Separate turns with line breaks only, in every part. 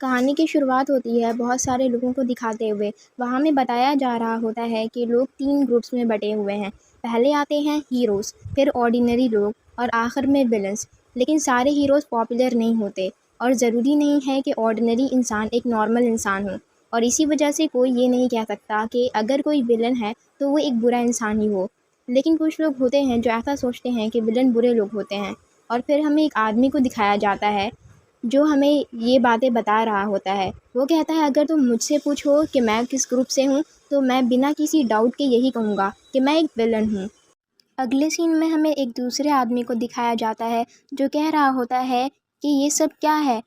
कहानी की शुरुआत होती है बहुत सारे लोगों को दिखाते हुए। वहाँ में बताया जा रहा होता है कि लोग 3 ग्रुप्स में बँटे हुए हैं। पहले आते हैं हीरोज़, फिर ऑर्डिनरी लोग और आखिर में विलन्स। लेकिन सारे हीरोज़ पॉपुलर नहीं होते और ज़रूरी नहीं है कि ऑर्डिनरी इंसान एक नॉर्मल इंसान हो। और इसी वजह से कोई ये नहीं कह सकता कि अगर कोई विलन है तो वो एक बुरा इंसान ही हो। लेकिन कुछ लोग होते हैं जो ऐसा सोचते हैं कि विलन बुरे लोग होते हैं। और फिर हमें एक आदमी को दिखाया जाता है जो हमें ये बातें बता रहा होता है। वो कहता है, अगर तुम मुझसे पूछो कि मैं किस ग्रुप से हूँ तो मैं बिना किसी डाउट के यही कहूँगा कि मैं एक विलन हूँ। अगले सीन में हमें एक दूसरे आदमी को दिखाया जाता है जो कह रहा होता है कि ये सब क्या है।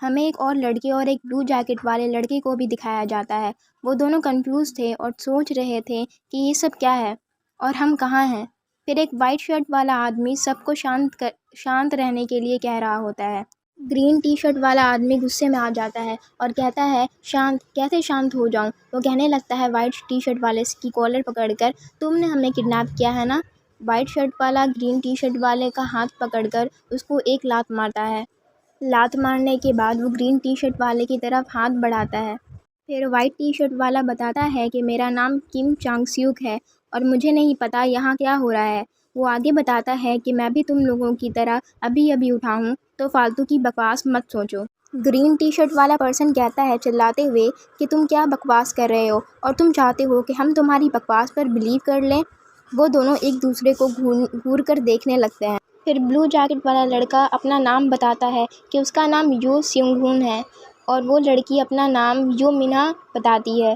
हमें एक और लड़के और एक ब्लू जैकेट वाले लड़के को भी दिखाया जाता है। वो दोनों कंफ्यूज थे और सोच रहे थे कि ये सब क्या है और हम कहाँ हैं। फिर एक वाइट शर्ट वाला आदमी सबको शांत रहने के लिए कह रहा होता है। ग्रीन टी शर्ट वाला आदमी गुस्से में आ जाता है और कहता है, शांत कैसे शांत हो जाऊं। वो कहने लगता है वाइट टी शर्ट वाले की कॉलर पकड़कर, तुमने हमें किडनैप किया है ना। वाइट शर्ट वाला ग्रीन टी शर्ट वाले का हाथ पकड़कर उसको एक लात मारता है। लात मारने के बाद वो ग्रीन टी शर्ट वाले की तरफ हाथ बढ़ाता है। फिर वाइट टी शर्ट वाला बताता है कि मेरा नाम किम चांग स्यूक है और मुझे नहीं पता यहाँ क्या हो रहा है। वो आगे बताता है कि मैं भी तुम लोगों की तरह अभी अभी उठा हूँ, तो फालतू की बकवास मत सोचो। ग्रीन टी शर्ट वाला पर्सन कहता है चिल्लाते हुए कि तुम क्या बकवास कर रहे हो और तुम चाहते हो कि हम तुम्हारी बकवास पर बिलीव कर लें। वो दोनों एक दूसरे को घूर कर देखने लगते हैं। फिर ब्लू जैकेट वाला लड़का अपना नाम बताता है कि उसका नाम यो स्यूंग है और वो लड़की अपना नाम यो मिना बताती है।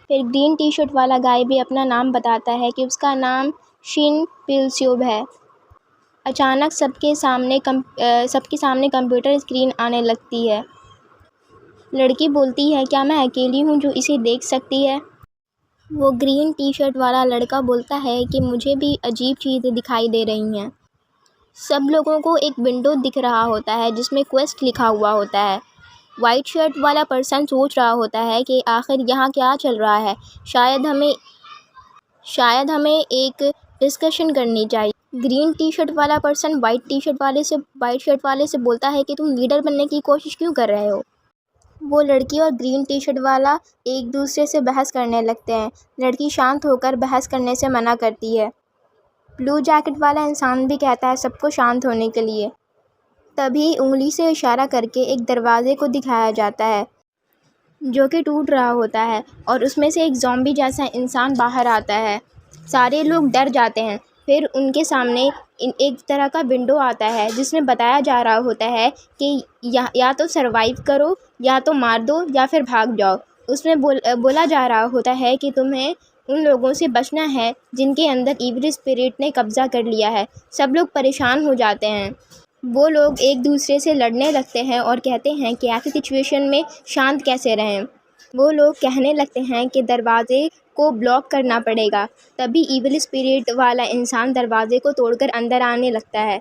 फिर ग्रीन टी शर्ट वाला गाय भी अपना नाम बताता है कि उसका नाम शिन पिलस्यूब है। अचानक सबके सामने कंप्यूटर स्क्रीन आने लगती है। लड़की बोलती है, क्या मैं अकेली हूँ जो इसे देख सकती है। वो ग्रीन टी शर्ट वाला लड़का बोलता है कि मुझे भी अजीब चीज़ें दिखाई दे रही हैं। सब लोगों को एक विंडो दिख रहा होता है जिसमें क्वेस्ट लिखा हुआ होता है। वाइट शर्ट वाला पर्सन सोच रहा होता है कि आखिर यहाँ क्या चल रहा है। शायद हमें एक डिस्कशन करनी चाहिए। ग्रीन टी शर्ट वाला पर्सन वाइट शर्ट वाले से बोलता है कि तुम लीडर बनने की कोशिश क्यों कर रहे हो। वो लड़की और ग्रीन टी शर्ट वाला एक दूसरे से बहस करने लगते हैं। लड़की शांत होकर बहस करने से मना करती है। ब्लू जैकेट वाला इंसान भी कहता है सबको शांत होने के लिए। तभी उंगली से इशारा करके एक दरवाजे को दिखाया जाता है जो कि टूट रहा होता है और उसमें से एक ज़ॉम्बी जैसा इंसान बाहर आता है। सारे लोग डर जाते हैं। फिर उनके सामने एक तरह का विंडो आता है जिसमें बताया जा रहा होता है कि या तो सरवाइव करो, या तो मार दो, या फिर भाग जाओ। उसमें बोला जा रहा होता है कि तुम्हें उन लोगों से बचना है जिनके अंदर इविल स्पिरिट ने कब्ज़ा कर लिया है। सब लोग परेशान हो जाते हैं। वो लोग एक दूसरे से लड़ने लगते हैं और कहते हैं कि ऐसी सिचुएशन में शांत कैसे रहें। वो लोग कहने लगते हैं कि दरवाजे को ब्लॉक करना पड़ेगा। तभी इविल स्पिरिट वाला इंसान दरवाजे को तोड़कर अंदर आने लगता है।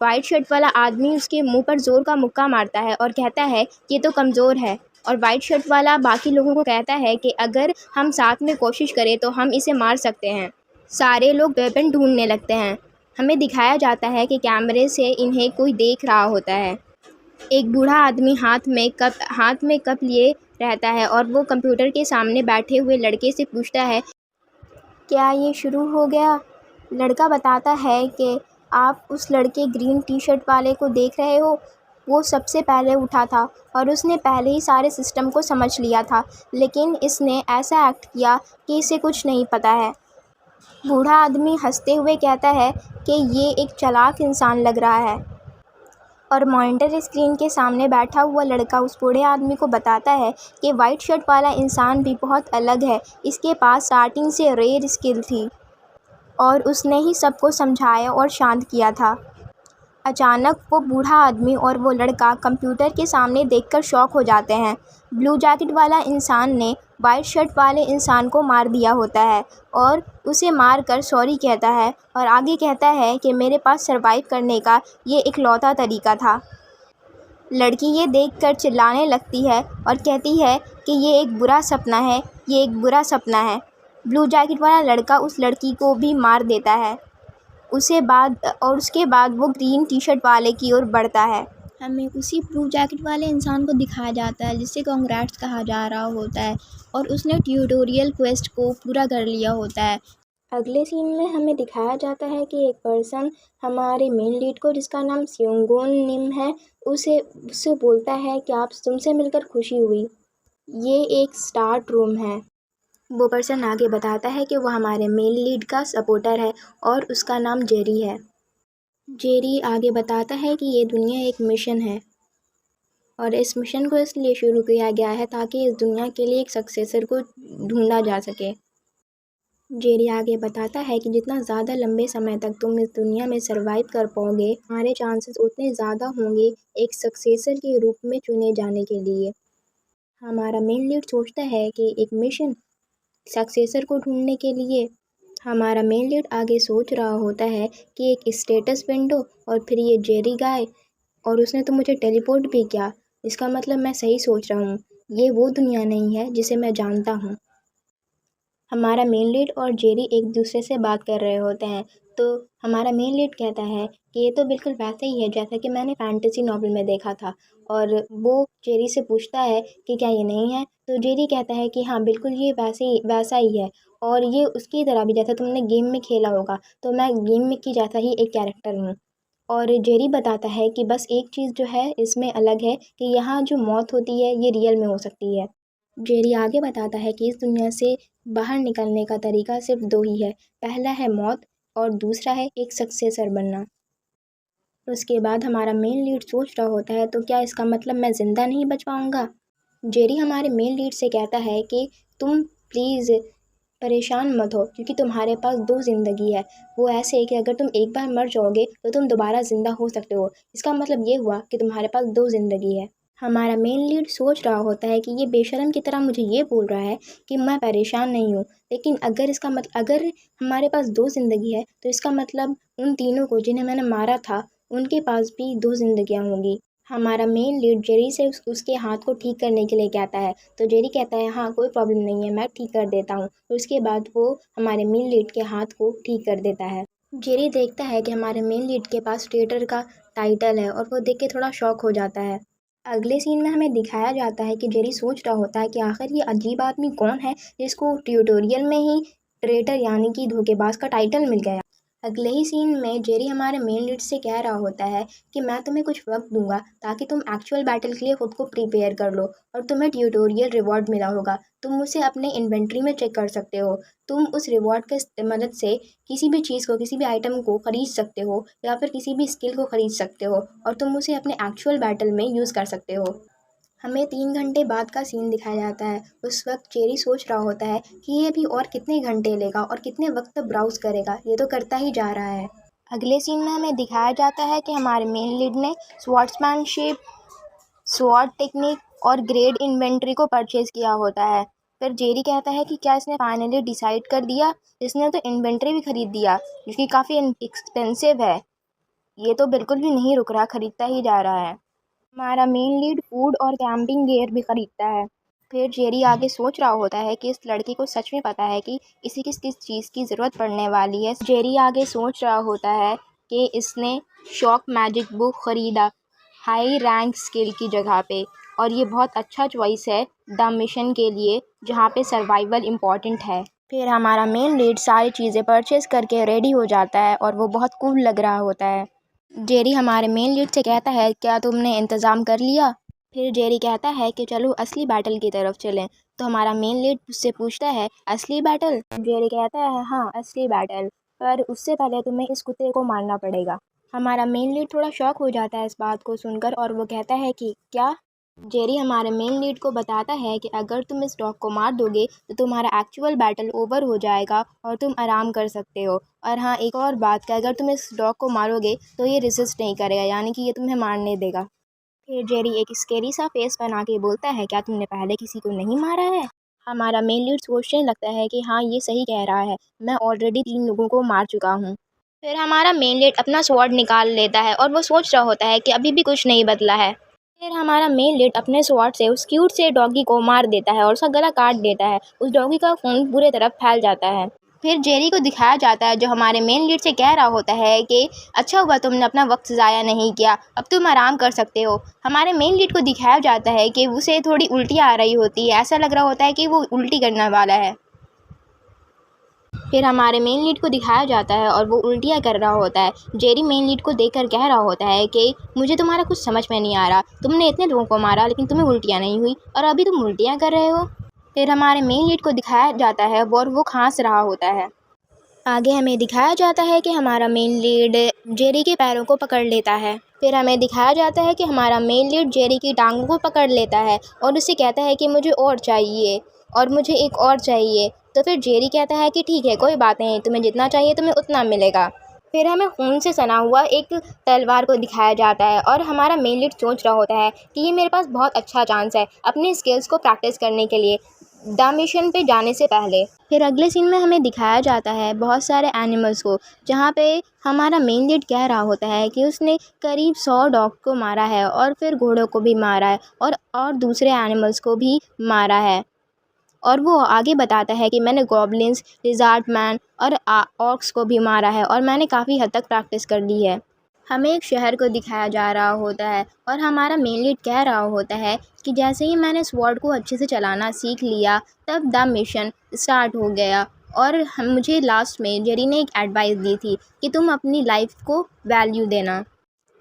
वाइट शर्ट वाला आदमी उसके मुंह पर ज़ोर का मुक्का मारता है और कहता है ये तो कमज़ोर है। और वाइट शर्ट वाला बाकी लोगों को कहता है कि अगर हम साथ में कोशिश करें तो हम इसे मार सकते हैं। सारे लोग वेपन ढूंढने लगते हैं। हमें दिखाया जाता है कि कैमरे से इन्हें कोई देख रहा होता है। एक बूढ़ा आदमी हाथ में कप लिए रहता है और वो कंप्यूटर के सामने बैठे हुए लड़के से पूछता है, क्या ये शुरू हो गया। लड़का बताता है कि आप उस लड़के ग्रीन टी शर्ट वाले को देख रहे हो। वो सबसे पहले उठा था और उसने पहले ही सारे सिस्टम को समझ लिया था, लेकिन इसने ऐसा एक्ट किया कि इसे कुछ नहीं पता है। बूढ़ा आदमी हंसते हुए कहता है कि ये एक चालाक इंसान लग रहा है। और मॉनिटर स्क्रीन के सामने बैठा हुआ लड़का उस बूढ़े आदमी को बताता है कि वाइट शर्ट वाला इंसान भी बहुत अलग है। इसके पास स्टार्टिंग से रेयर स्किल थी और उसने ही सबको समझाया और शांत किया था। अचानक वो बूढ़ा आदमी और वो लड़का कंप्यूटर के सामने देखकर शॉक हो जाते हैं। ब्लू जैकेट वाला इंसान ने वाइट शर्ट वाले इंसान को मार दिया होता है और उसे मार कर सॉरी कहता है और आगे कहता है कि मेरे पास सरवाइव करने का ये इकलौता तरीका था। लड़की ये देखकर चिल्लाने लगती है और कहती है कि ये एक बुरा सपना है, ये एक बुरा सपना है। ब्लू जैकेट वाला लड़का उस लड़की को भी मार देता है। उसके बाद वो ग्रीन टी शर्ट वाले की ओर बढ़ता है। हमें उसी ब्लू जैकेट वाले इंसान को दिखाया जाता है जिससे कांग्रेट्स कहा जा रहा होता है और उसने ट्यूटोरियल क्वेस्ट को पूरा कर लिया होता है। अगले सीन में हमें दिखाया जाता है कि एक पर्सन हमारे मेन लीड को, जिसका नाम स्योंगोन निम है, उससे बोलता है कि आप तुमसे मिलकर खुशी हुई। ये एक स्टार्ट रूम है। वो पर्सन आगे बताता है कि वो हमारे मेन लीड का सपोर्टर है और उसका नाम जेरी है। जेरी आगे बताता है कि ये दुनिया एक मिशन है और इस मिशन को इसलिए शुरू किया गया है ताकि इस दुनिया के लिए एक सक्सेसर को ढूंढा जा सके। जेरी आगे बताता है कि जितना ज़्यादा लंबे समय तक तुम इस दुनिया में सरवाइव कर पाओगे, हमारे चांसेस उतने ज़्यादा होंगे एक सक्सेसर के रूप में चुने जाने के लिए। हमारा मेन लीड सोचता है कि एक मिशन सक्सेसर को ढूंढने के लिए, हमारा मेन लीड आगे सोच रहा होता है कि एक स्टेटस विंडो और फिर ये जेरी गाय, और उसने तो मुझे टेलीपोर्ट भी किया, इसका मतलब मैं सही सोच रहा हूँ, ये वो दुनिया नहीं है जिसे मैं जानता हूँ। हमारा मेन लीड और जेरी एक दूसरे से बात कर रहे होते हैं, तो हमारा मेन लीड कहता है कि ये तो बिल्कुल वैसा ही है जैसा कि मैंने फैंटेसी नॉवल में देखा था, और वो जेरी से पूछता है कि क्या ये नहीं है, तो जेरी कहता है कि हाँ बिल्कुल ये वैसा ही है, और ये उसकी तरह भी जैसा तुमने गेम में खेला होगा, तो मैं गेम में की जैसा ही एक कैरेक्टर हूँ। और जेरी बताता है कि बस एक चीज़ जो है इसमें अलग है कि यहाँ जो मौत होती है ये रियल में हो सकती है। जेरी आगे बताता है कि इस दुनिया से बाहर निकलने का तरीका सिर्फ दो ही है, पहला है मौत और दूसरा है एक सक्सेसर बनना। उसके बाद हमारा मेन लीड सोच रहा होता है, तो क्या इसका मतलब मैं ज़िंदा नहीं बच पाऊँगा? जेरी हमारे मेन लीड से कहता है कि तुम प्लीज़ परेशान मत हो, क्योंकि तुम्हारे पास दो ज़िंदगी है। वो ऐसे है कि अगर तुम एक बार मर जाओगे तो तुम दोबारा ज़िंदा हो सकते हो। इसका मतलब ये हुआ कि तुम्हारे पास दो ज़िंदगी है। हमारा मेन लीड सोच रहा होता है कि ये बेशर्म की तरह मुझे ये बोल रहा है कि मैं परेशान नहीं हूँ, लेकिन अगर हमारे पास दो ज़िंदगी है तो इसका मतलब उन तीनों को जिन्हें मैंने मारा था उनके पास भी दो ज़िंदगियाँ होंगी। हमारा मेन लीड जेरी से उसके हाथ को ठीक करने के लिए कहता है, तो जेरी कहता है हाँ कोई प्रॉब्लम नहीं है, मैं ठीक कर देता हूँ। तो उसके बाद वो हमारे मेन लीड के हाथ को ठीक कर देता है। जेरी देखता है कि हमारे मेन लीड के पास ट्रेटर का टाइटल है और वो देख के थोड़ा शॉक हो जाता है। अगले सीन में हमें दिखाया जाता है कि जेरी सोच रहा होता है कि आखिर ये अजीब आदमी कौन है जिसको ट्यूटोरियल में ही ट्रेटर यानी कि धोखेबाज का टाइटल मिल गया। अगले ही सीन में जेरी हमारे मेन लीड से कह रहा होता है कि मैं तुम्हें कुछ वक्त दूंगा ताकि तुम एक्चुअल बैटल के लिए खुद को प्रिपेयर कर लो, और तुम्हें ट्यूटोरियल रिवॉर्ड मिला होगा, तुम उसे अपने इन्वेंट्री में चेक कर सकते हो। तुम उस रिवॉर्ड के मदद से किसी भी चीज़ को, किसी भी आइटम को ख़रीद सकते हो या फिर किसी भी स्किल को ख़रीद सकते हो, और तुम उसे अपने एक्चुअल बैटल में यूज़ कर सकते हो। हमें 3 घंटे बाद का सीन दिखाया जाता है। उस वक्त जेरी सोच रहा होता है कि ये अभी और कितने घंटे लेगा और कितने वक्त तक ब्राउज़ करेगा, ये तो करता ही जा रहा है। अगले सीन में हमें दिखाया जाता है कि हमारे मेन लीड ने स्वॉर्ड्समैनशिप, स्वॉर्ड टेक्निक और ग्रेड इन्वेंट्री को परचेज़ किया होता है। फिर जेरी कहता है कि क्या इसने फाइनली डिसाइड कर दिया? इसने तो इन्वेंट्री भी खरीद दिया, जो कि काफ़ी एक्सपेंसिव है। ये तो बिल्कुल भी नहीं रुक रहा, खरीदता ही जा रहा है। हमारा मेन लीड फूड और कैंपिंग गियर भी खरीदता है। फिर जेरी आगे सोच रहा होता है कि इस लड़की को सच में पता है कि इसे किस किस चीज़ की ज़रूरत पड़ने वाली है। जेरी आगे सोच रहा होता है कि इसने शॉक मैजिक बुक ख़रीदा हाई रैंक स्किल की जगह पे, और ये बहुत अच्छा चॉइस है द मिशन के लिए जहाँ पे सर्वाइवल इम्पॉर्टेंट है। फिर हमारा मेन लीड सारी चीज़ें परचेज़ करके रेडी हो जाता है और वो बहुत कूल लग रहा होता है। जेरी हमारे मेन लीड से कहता है क्या तुमने इंतज़ाम कर लिया? फिर जेरी कहता है कि चलो असली बैटल की तरफ चलें। तो हमारा मेन लीड उससे पूछता है असली बैटल? जेरी कहता है हाँ असली बैटल, पर उससे पहले तुम्हें इस कुत्ते को मारना पड़ेगा। हमारा मेन लीड थोड़ा शॉक हो जाता है इस बात को सुनकर, और वो कहता है कि क्या? जेरी हमारे मेन लीड को बताता है कि अगर तुम इस डॉग को मार दोगे तो तुम्हारा एक्चुअल बैटल ओवर हो जाएगा और तुम आराम कर सकते हो। और हाँ एक और बात, कि अगर तुम इस डॉग को मारोगे तो ये रेसिस्ट नहीं करेगा, यानी कि ये तुम्हें मारने देगा। फिर जेरी एक स्केरी सा फेस बना के बोलता है क्या तुमने पहले किसी को नहीं मारा है? हमारा मेन लीड सोचने लगता है कि हाँ ये सही कह रहा है, मैं ऑलरेडी 3 लोगों को मार चुका हूँ। फिर हमारा मेन लीड अपना स्वॉर्ड निकाल लेता है और वो सोच रहा होता है कि अभी भी कुछ नहीं बदला है। फिर हमारा मेन लीड अपने स्वॉर्ड से उस क्यूट से डॉगी को मार देता है और उसका गला काट देता है। उस डॉगी का खून पूरे तरफ फैल जाता है। फिर जेरी को दिखाया जाता है जो हमारे मेन लीड से कह रहा होता है कि अच्छा हुआ तुमने अपना वक्त ज़ाया नहीं किया, अब तुम आराम कर सकते हो। हमारे मेन लीड को दिखाया जाता है कि उसे थोड़ी उल्टियाँ आ रही होती है, ऐसा लग रहा होता है कि वो उल्टी करने वाला है। फिर हमारे मेन लीड को दिखाया जाता है और वो उल्टियाँ कर रहा होता है। जेरी मेन लीड को देखकर कह रहा होता है कि मुझे तुम्हारा कुछ समझ में नहीं आ रहा, तुमने इतने लोगों को मारा लेकिन तुम्हें उल्टियाँ नहीं हुई और अभी तुम उल्टियाँ कर रहे हो। फिर हमारे मेन लीड को दिखाया जाता है और वो खांस रहा होता है। आगे हमें दिखाया जाता है कि हमारा मेन लीड जेरी के पैरों को पकड़ लेता है। फिर हमें दिखाया जाता है कि हमारा मेन लीड जेरी की टांगों को पकड़ लेता है और उससे कहता है कि मुझे और चाहिए और मुझे एक और चाहिए। तो फिर जेरी कहता है कि ठीक है, कोई बात नहीं, तुम्हें जितना चाहिए तुम्हें उतना मिलेगा। फिर हमें खून से सना हुआ एक तलवार को दिखाया जाता है और हमारा मेन लीड सोच रहा होता है कि ये मेरे पास बहुत अच्छा चांस है अपने स्किल्स को प्रैक्टिस करने के लिए द मिशन पे जाने से पहले। फिर अगले सीन में हमें दिखाया जाता है बहुत सारे एनिमल्स को, जहाँ पे हमारा मेन लीड कह रहा होता है कि उसने करीब 100 डॉग को मारा है और फिर घोड़ों को भी मारा है और दूसरे एनिमल्स को भी मारा है। और वो आगे बताता है कि मैंने गॉब्लिन्स, लिज़ार्ड मैन और ऑर्क्स को भी मारा है और मैंने काफ़ी हद तक प्रैक्टिस कर ली है। हमें एक शहर को दिखाया जा रहा होता है और हमारा मेन लीड कह रहा होता है कि जैसे ही मैंने स्वॉर्ड को अच्छे से चलाना सीख लिया तब द मिशन स्टार्ट हो गया। और मुझे लास्ट में जेरी ने एक एडवाइस दी थी कि तुम अपनी लाइफ को वैल्यू देना।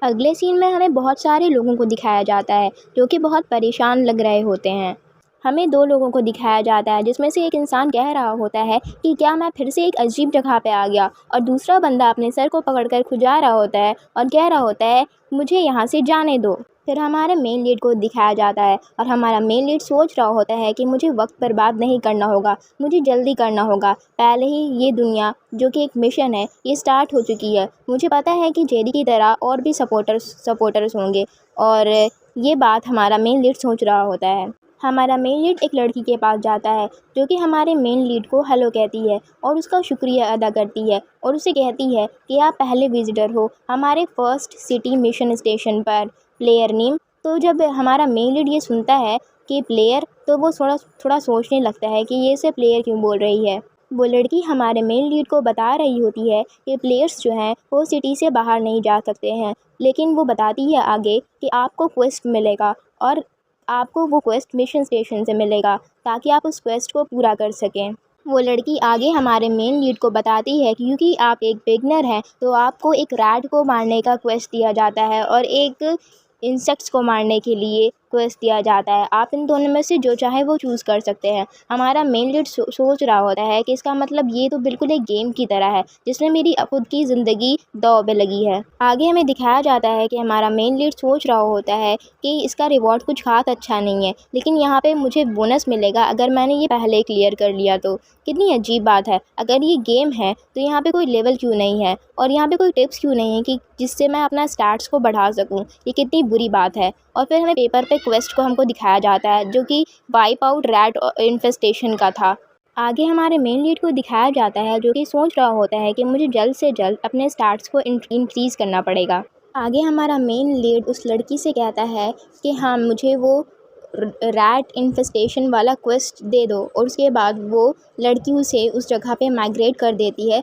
अगले सीन में हमें बहुत सारे लोगों को दिखाया जाता है जो कि बहुत परेशान लग रहे होते हैं। हमें 2 लोगों को दिखाया जाता है जिसमें से एक इंसान कह रहा होता है कि क्या मैं फिर से एक अजीब जगह पे आ गया, और दूसरा बंदा अपने सर को पकड़कर खुजा रहा होता है और कह रहा होता है मुझे यहाँ से जाने दो। फिर हमारे मेन लीड को दिखाया जाता है और हमारा मेन लीड सोच रहा होता है कि मुझे वक्त बर्बाद नहीं करना होगा, मुझे जल्दी करना होगा। पहले ही ये दुनिया जो कि एक मिशन है ये स्टार्ट हो चुकी है। मुझे पता है कि जेरी की तरह और भी सपोर्टर्स होंगे, और ये बात हमारा मेन लीड सोच रहा होता है। हमारा मेन लीड एक लड़की के पास जाता है जो कि हमारे मेन लीड को हेलो कहती है और उसका शुक्रिया अदा करती है और उसे कहती है कि आप पहले विजिटर हो हमारे फर्स्ट सिटी मिशन स्टेशन पर, प्लेयर नेम। तो जब हमारा मेन लीड ये सुनता है कि प्लेयर, तो वो थोड़ा सोचने लगता है कि ये से प्लेयर क्यों बोल रही है। वो लड़की हमारे मेन लीड को बता रही होती है कि प्लेयर्स जो हैं वो सिटी से बाहर नहीं जा सकते हैं, लेकिन वो बताती है आगे कि आपको क्वेस्ट मिलेगा और आपको वो क्वेस्ट मिशन स्टेशन से मिलेगा ताकि आप उस क्वेस्ट को पूरा कर सकें। वो लड़की आगे हमारे मेन लीड को बताती है कि क्योंकि आप एक बिगनर हैं तो आपको एक रैट को मारने का क्वेस्ट दिया जाता है और एक इंसेक्ट्स को मारने के लिए क्वेस्ट दिया जाता है। आप इन दोनों में से जो चाहे वो चूज़ कर सकते हैं। हमारा मेन लीड सोच रहा होता है कि इसका मतलब ये तो बिल्कुल एक गेम की तरह है जिसमें मेरी खुद की ज़िंदगी दांव पे लगी है। आगे हमें दिखाया जाता है कि हमारा मेन लीड सोच रहा होता है कि इसका रिवॉर्ड कुछ खास अच्छा नहीं है, लेकिन यहाँ पे मुझे बोनस मिलेगा अगर मैंने ये पहले क्लियर कर लिया तो। कितनी अजीब बात है, अगर ये गेम है तो यहाँ पे कोई लेवल क्यों नहीं है और यहाँ पे कोई टिप्स क्यों नहीं है कि जिससे मैं अपना स्टैट्स को बढ़ा सकूँ। ये कितनी बुरी बात है। और फिर हमें पेपर पे क्वेस्ट को हमको दिखाया जाता है जो कि वाइप आउट रैट इन्फेस्टेशन का था। आगे हमारे मेन लीड को दिखाया जाता है जो कि सोच रहा होता है कि मुझे जल्द से जल्द अपने स्टैट्स को इंक्रीज़ करना पड़ेगा। आगे हमारा मेन लीड उस लड़की से कहता है कि हाँ, मुझे वो रैट इन्फेस्टेशन वाला क्वेस्ट दे दो, और उसके बाद वो लड़की उसे उस जगह पे माइग्रेट कर देती है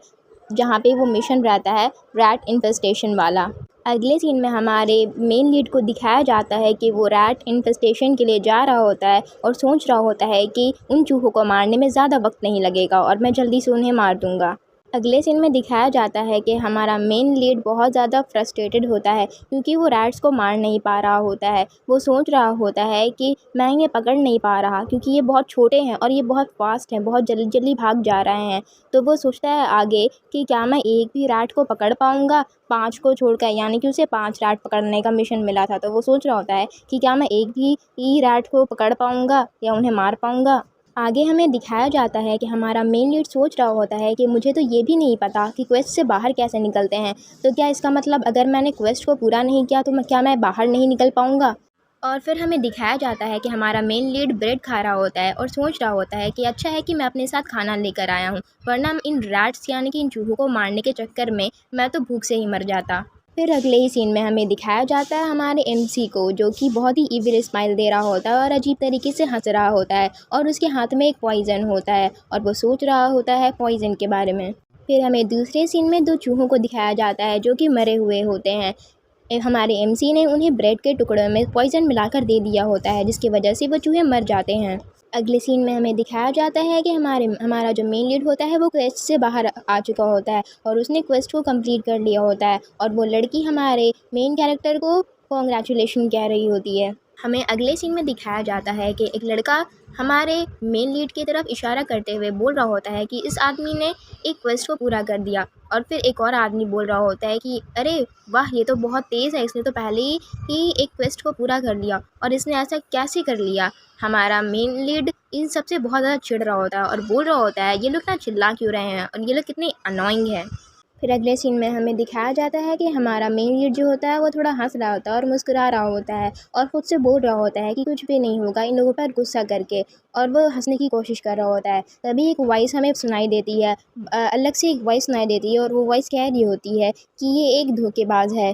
जहाँ पे वो मिशन रहता है रैट इन्फेस्टेशन वाला। अगले सीन में हमारे मेन लीड को दिखाया जाता है कि वो रैट इन्फेस्टेशन के लिए जा रहा होता है और सोच रहा होता है कि उन चूहों को मारने में ज़्यादा वक्त नहीं लगेगा और मैं जल्दी से उन्हें मार दूँगा। अगले सीन में दिखाया जाता है कि हमारा मेन लीड बहुत ज़्यादा फ्रस्ट्रेटेड होता है क्योंकि वो रैट्स को मार नहीं पा रहा होता है। वो सोच रहा होता है कि मैं इन्हें पकड़ नहीं पा रहा क्योंकि ये बहुत छोटे हैं और ये बहुत फास्ट हैं, बहुत जल्दी जल्दी भाग जा रहे हैं। तो वो सोचता है आगे कि क्या मैं एक भी रैट को पकड़ पाऊँगा 5 को छोड़कर, यानी कि उसे 5 रैट पकड़ने का मिशन मिला था। तो वो सोच रहा होता है कि क्या मैं एक भी रैट को पकड़ पाऊँगा या उन्हें मार पाऊँगा। आगे हमें दिखाया जाता है कि हमारा मेन लीड सोच रहा होता है कि मुझे तो ये भी नहीं पता कि क्वेस्ट से बाहर कैसे निकलते हैं, तो क्या इसका मतलब अगर मैंने क्वेस्ट को पूरा नहीं किया तो क्या मैं बाहर नहीं निकल पाऊँगा। और फिर हमें दिखाया जाता है कि हमारा मेन लीड ब्रेड खा रहा होता है और सोच रहा होता है कि अच्छा है कि मैं अपने साथ खाना लेकर आया हूँ, वरना इन रैट्स यानी कि इन चूहों को मारने के चक्कर में मैं तो भूख से ही मर जाता। फिर अगले ही सीन में हमें दिखाया जाता है हमारे एमसी को, जो कि बहुत ही इविल स्माइल दे रहा होता है और अजीब तरीके से हंस रहा होता है और उसके हाथ में एक पॉइज़न होता है और वो सोच रहा होता है पॉइज़न के बारे में। फिर हमें दूसरे सीन में 2 चूहों को दिखाया जाता है जो कि मरे हुए होते हैं। हमारे एमसी ने उन्हें ब्रेड के टुकड़ों में पॉइज़न मिलाकर दे दिया होता है, जिसकी वजह से वो चूहे मर जाते हैं। अगले सीन में हमें दिखाया जाता है कि हमारा जो मेन लीड होता है वो क्वेस्ट से बाहर आ चुका होता है और उसने क्वेस्ट को कंप्लीट कर लिया होता है और वो लड़की हमारे मेन कैरेक्टर को कॉन्ग्रेचुलेशन कह रही होती है। हमें अगले सीन में दिखाया जाता है कि एक लड़का हमारे मेन लीड की तरफ इशारा करते हुए बोल रहा होता है कि इस आदमी ने एक क्वेस्ट को पूरा कर दिया और फिर एक और आदमी बोल रहा होता है कि अरे वाह, ये तो बहुत तेज़ है, इसने तो पहले ही एक क्वेस्ट को पूरा कर लिया और इसने ऐसा कैसे कर लिया। हमारा मेन लीड इन सबसे बहुत ज़्यादा चिढ़ रहा होता है और बोल रहा होता है ये लोग ना चिल्ला क्यों रहे हैं और ये लोग कितने अनोइंग हैं। फिर अगले सीन में हमें दिखाया जाता है कि हमारा मेन लीड जो होता है वो थोड़ा हंस रहा होता है और मुस्कुरा रहा होता है और खुद से बोल रहा होता है कि कुछ भी नहीं होगा इन लोगों पर गुस्सा करके, और वो हंसने की कोशिश कर रहा होता है। तभी एक वॉइस हमें सुनाई देती है, अलग से एक वॉइस सुनाई देती है और वो वॉइस कह रही होती है कि ये एक धोखेबाज है।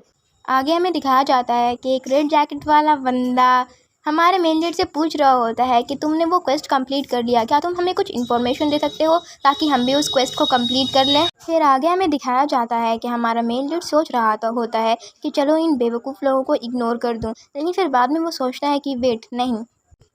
आगे हमें दिखाया जाता है कि एक रेड जैकेट वाला बंदा हमारे मेन लीड से पूछ रहा होता है कि तुमने वो क्वेस्ट कंप्लीट कर लिया, क्या तुम हमें कुछ इन्फॉर्मेशन दे सकते हो ताकि हम भी उस क्वेस्ट को कंप्लीट कर लें। फिर आगे हमें दिखाया जाता है कि हमारा मेन लीड सोच रहा होता है कि चलो इन बेवकूफ़ लोगों को इग्नोर कर दूं, लेकिन फिर बाद में वो सोचता है कि वेट नहीं।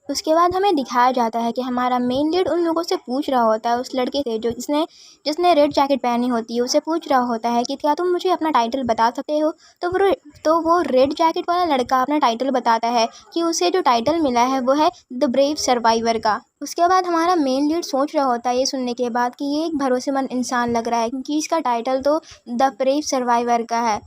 उसके बाद हमें दिखाया जाता है कि हमारा मेन लीड उन लोगों से पूछ रहा होता है, उस लड़के से जो जिसने जिसने रेड जैकेट पहनी होती है, उसे पूछ रहा होता है कि क्या तुम मुझे अपना टाइटल बता सकते हो। तो वो रेड जैकेट वाला लड़का अपना टाइटल बताता है कि उसे जो टाइटल मिला है वो है द ब्रेव सर्वाइवर का। उसके बाद हमारा मेन लीड सोच रहा होता है ये सुनने के बाद कि ये एक भरोसेमंद इंसान लग रहा है, क्योंकि इसका टाइटल तो द ब्रेव सर्वाइवर का है।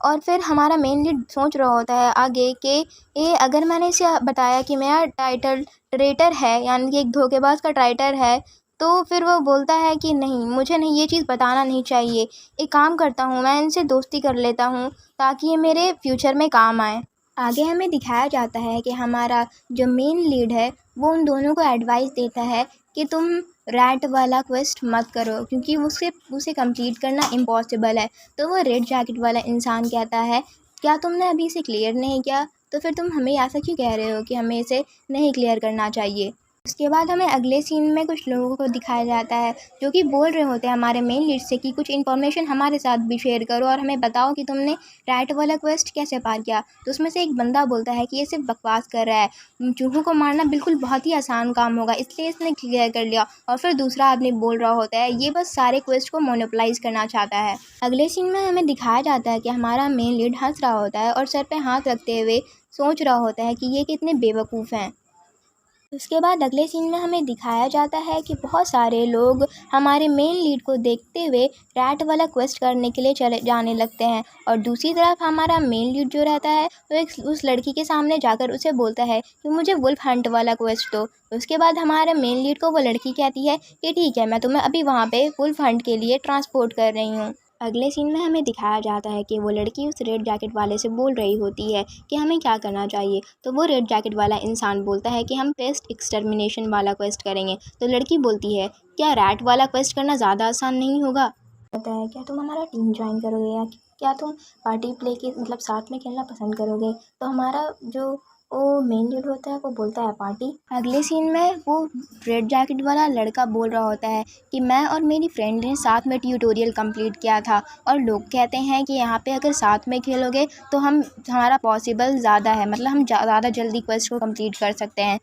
और फिर हमारा मेन लीड सोच रहा होता है आगे कि ये अगर मैंने इसे बताया कि मेरा टाइटल ट्रेटर है, यानी कि एक धोखेबाज का टाइटल है, तो फिर वो बोलता है कि नहीं, मुझे नहीं, ये चीज़ बताना नहीं चाहिए। एक काम करता हूँ, मैं इनसे दोस्ती कर लेता हूँ ताकि ये मेरे फ्यूचर में काम आए। आगे हमें दिखाया जाता है कि हमारा जो मेन लीड है वो उन दोनों को एडवाइस देता है कि तुम रैट वाला क्वेस्ट मत करो, क्योंकि उसे कंप्लीट करना इम्पॉसिबल है। तो वो रेड जैकेट वाला इंसान कहता है क्या तुमने अभी इसे क्लियर नहीं किया, तो फिर तुम हमें ऐसा क्यों कह रहे हो कि हमें इसे नहीं क्लियर करना चाहिए। उसके बाद हमें अगले सीन में कुछ लोगों को दिखाया जाता है जो कि बोल रहे होते हैं हमारे मेन लीड से कि कुछ इन्फॉर्मेशन हमारे साथ भी शेयर करो और हमें बताओ कि तुमने रैट वाला क्वेस्ट कैसे पार किया। तो उसमें से एक बंदा बोलता है कि ये सिर्फ बकवास कर रहा है, चूहों को मारना बिल्कुल बहुत ही आसान काम होगा, इसलिए इसने क्लियर कर लिया। और फिर दूसरा आदमी बोल रहा होता है ये बस सारे क्वेस्ट को मोनोपोलाइज करना चाहता है। अगले सीन में हमें दिखाया जाता है कि हमारा मेन लीड हंस रहा होता है और सर पे हाथ रखते हुए सोच रहा होता है कि ये कितने बेवकूफ़ हैं। उसके बाद अगले सीन में हमें दिखाया जाता है कि बहुत सारे लोग हमारे मेन लीड को देखते हुए रैट वाला क्वेस्ट करने के लिए चले जाने लगते हैं, और दूसरी तरफ हमारा मेन लीड जो रहता है वो एक उस लड़की के सामने जाकर उसे बोलता है कि मुझे वुल्फ हंट वाला क्वेस्ट दो। उसके बाद हमारे मेन लीड को वो लड़की कहती है कि ठीक है, मैं तुम्हें अभी वहाँ पे वुल्फ हंट के लिए ट्रांसपोर्ट कर रही हूँ। अगले सीन में हमें दिखाया जाता है कि वो लड़की उस रेड जैकेट वाले से बोल रही होती है कि हमें क्या करना चाहिए। तो वो रेड जैकेट वाला इंसान बोलता है कि हम पेस्ट एक्सटर्मिनेशन वाला क्वेस्ट करेंगे। तो लड़की बोलती है क्या रैट वाला क्वेस्ट करना ज़्यादा आसान नहीं होगा। कहता है क्या तुम हमारा टीम ज्वाइन करोगे, या क्या तुम पार्टी प्ले के मतलब साथ में खेलना पसंद करोगे। तो हमारा जो वो मेन लीड होता है वो बोलता है पार्टी। अगले सीन में वो रेड जैकेट वाला लड़का बोल रहा होता है कि मैं और मेरी फ्रेंड ने साथ में ट्यूटोरियल कंप्लीट किया था और लोग कहते हैं कि यहाँ पे अगर साथ में खेलोगे तो हमारा पॉसिबल ज़्यादा है, मतलब हम ज़्यादा जल्दी क्वेस्ट को कंप्लीट कर सकते हैं।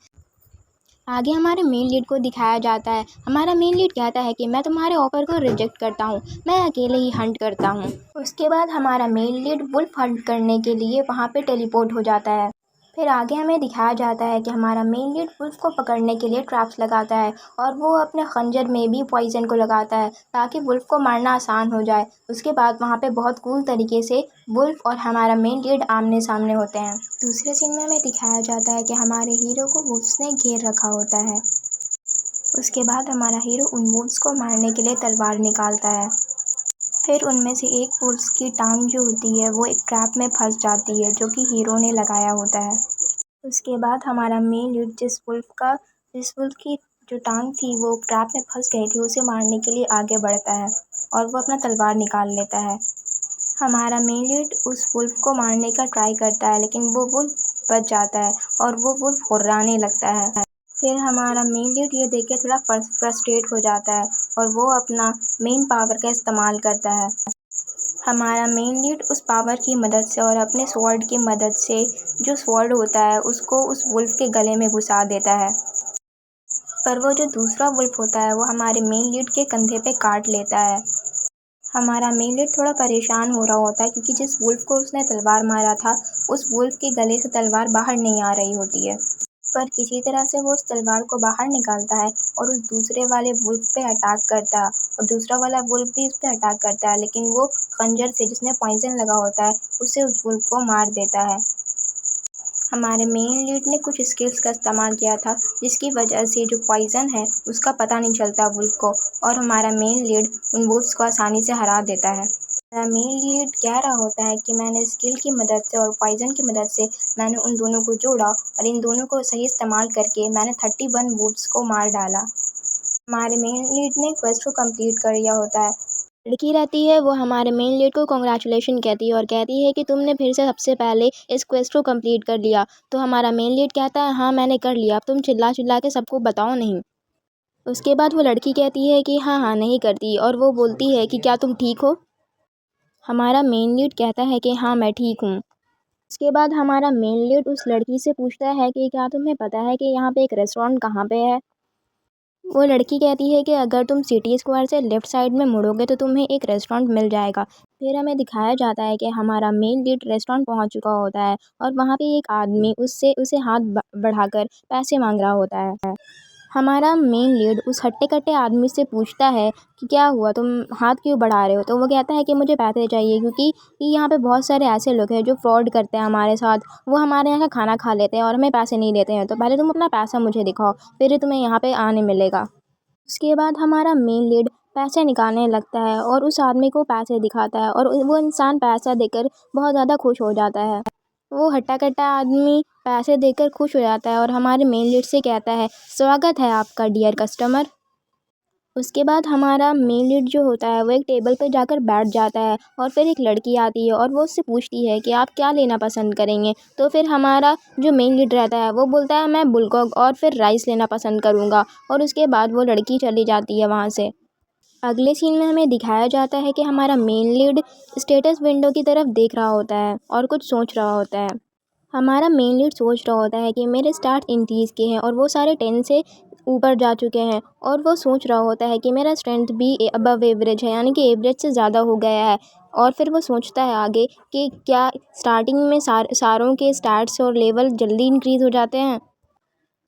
आगे हमारे मेन लीड को दिखाया जाता है, हमारा मेन लीड कहता है कि मैं तुम्हारे ऑफर को रिजेक्ट करता हूँ, मैं अकेले ही हंट करता हूँ। उसके बाद हमारा मेन लीड वुल्फ हंट करने के लिए वहाँ पे टेलीपोर्ट हो जाता है। फिर आगे हमें दिखाया जाता है कि हमारा मेन लीड वुल्फ को पकड़ने के लिए ट्रैप्स लगाता है और वो अपने खंजर में भी पॉइजन को लगाता है ताकि वुल्फ को मारना आसान हो जाए। उसके बाद वहाँ पे बहुत कूल तरीके से वुल्फ और हमारा मेन लीड आमने सामने होते हैं। दूसरे सीन में हमें दिखाया जाता है कि हमारे हीरो को वुल्फ्स ने घेर रखा होता है। उसके बाद हमारा हीरो उन वुल्फ्स को मारने के लिए तलवार निकालता है। फिर उनमें से एक वुल्फ की टांग जो होती है वो एक ट्रैप में फंस जाती है जो कि हीरो ने लगाया होता है। उसके बाद हमारा मेन लीड जिस वुल्फ की जो टांग थी वो ट्रैप में फंस गई थी, उसे मारने के लिए आगे बढ़ता है और वो अपना तलवार निकाल लेता है। हमारा मेन लीड उस वुल्फ को मारने का ट्राई करता है, लेकिन वो वुल्फ बच जाता है और वो वुल्फ हुर्राने लगता है। फिर हमारा मेन लीड ये देख के थोड़ा फ्रस्ट्रेट हो जाता है और वो अपना मेन पावर का इस्तेमाल करता है। हमारा मेन लीड उस पावर की मदद से और अपने स्वॉर्ड की मदद से जो स्वॉर्ड होता है उसको उस वुल्फ के गले में घुसा देता है। पर वो जो दूसरा वुल्फ होता है वो हमारे मेन लीड के कंधे पे काट लेता है। हमारा मेन लीड थोड़ा परेशान हो रहा होता है क्योंकि जिस वुल्फ को उसने तलवार मारा था उस वुल्फ के गले से तलवार बाहर नहीं आ रही होती है। पर किसी तरह से वो उस तलवार को बाहर निकालता है और उस दूसरे वाले वुल्फ पे अटैक करता है और दूसरा वाला वुल्फ भी उस पे अटैक करता है, लेकिन वो खंजर से जिसमें पॉइजन लगा होता है उससे उस वुल्फ को मार देता है। हमारे मेन लीड ने कुछ स्किल्स का इस्तेमाल किया था जिसकी वजह से जो पॉइजन है उसका पता नहीं चलता वुल्फ को और हमारा मेन लीड उन वुल्फ्स को आसानी से हरा देता है। हमारा मेन लीड कह रहा होता है कि मैंने स्किल की मदद से और पॉइजन की मदद से मैंने उन दोनों को जोड़ा और इन दोनों को सही इस्तेमाल करके मैंने 31 वुल्फ्स को मार डाला। हमारे मेन लीड ने क्वेस्ट को कंप्लीट कर लिया होता है। लड़की रहती है वो हमारे मेन लीड को कॉन्ग्रेचुलेशन कहती है और कहती है कि तुमने फिर से सबसे पहले इस क्वेस्ट को कंप्लीट कर लिया। तो हमारा मेन लीड कहता है हाँ मैंने कर लिया, अब तुम चिल्ला चिल्ला के सबको बताओ नहीं। उसके बाद वो लड़की कहती है कि हाँ हाँ नहीं करती और वो बोलती है कि क्या तुम ठीक हो। हमारा मेन लीड कहता है कि हाँ मैं ठीक हूँ। उसके बाद हमारा मेन लीड उस लड़की से पूछता है कि क्या तुम्हें पता है कि यहाँ पे एक रेस्टोरेंट कहाँ पे है। वो लड़की कहती है कि अगर तुम सिटी स्क्वायर से लेफ़्ट साइड में मुड़ोगे तो तुम्हें एक रेस्टोरेंट मिल जाएगा। फिर हमें दिखाया जाता है कि हमारा मेन लीड रेस्टोरेंट पहुंच चुका होता है और वहां पे एक आदमी उसे हाथ बढ़ाकर पैसे मांग रहा होता है। हमारा मेन लीड उस हट्टे-कट्टे आदमी से पूछता है कि क्या हुआ, तुम हाथ क्यों बढ़ा रहे हो? तो वो कहता है कि मुझे पैसे चाहिए क्योंकि यहाँ पे बहुत सारे ऐसे लोग हैं जो फ्रॉड करते हैं हमारे साथ। वो हमारे यहाँ का खाना खा लेते हैं और हमें पैसे नहीं देते हैं। तो पहले तुम अपना पैसा मुझे दिखाओ, फिर ही तुम्हें यहाँ पे आने मिलेगा। उसके बाद हमारा मेन लीड पैसे निकालने लगता है और उस आदमी को पैसे दिखाता है और वो इंसान पैसा देकर बहुत ज़्यादा खुश हो जाता है। वो हट्टा-कट्टा आदमी पैसे देकर खुश हो जाता है और हमारे मेन लीड से कहता है स्वागत है आपका डियर कस्टमर। उसके बाद हमारा मेन लीड जो होता है वो एक टेबल पर जाकर बैठ जाता है और फिर एक लड़की आती है और वो उससे पूछती है कि आप क्या लेना पसंद करेंगे। तो फिर हमारा जो मेन लीड रहता है वो बोलता है मैं बुलगॉग और फिर राइस लेना पसंद करूँगा और उसके बाद वो लड़की चली जाती है वहाँ से। अगले सीन में हमें दिखाया जाता है कि हमारा मेन लीड स्टेटस विंडो की तरफ देख रहा होता है और कुछ सोच रहा होता है। हमारा मेन लीड सोच रहा होता है कि मेरे स्टार्ट 29 के हैं और वो सारे 10 से ऊपर जा चुके हैं और वो सोच रहा होता है कि मेरा स्ट्रेंथ भी अबव एवरेज है, यानी कि एवरेज से ज़्यादा हो गया है। और फिर वो सोचता है आगे कि क्या स्टार्टिंग में सारों के स्टैट्स और लेवल जल्दी इंक्रीज़ हो जाते हैं।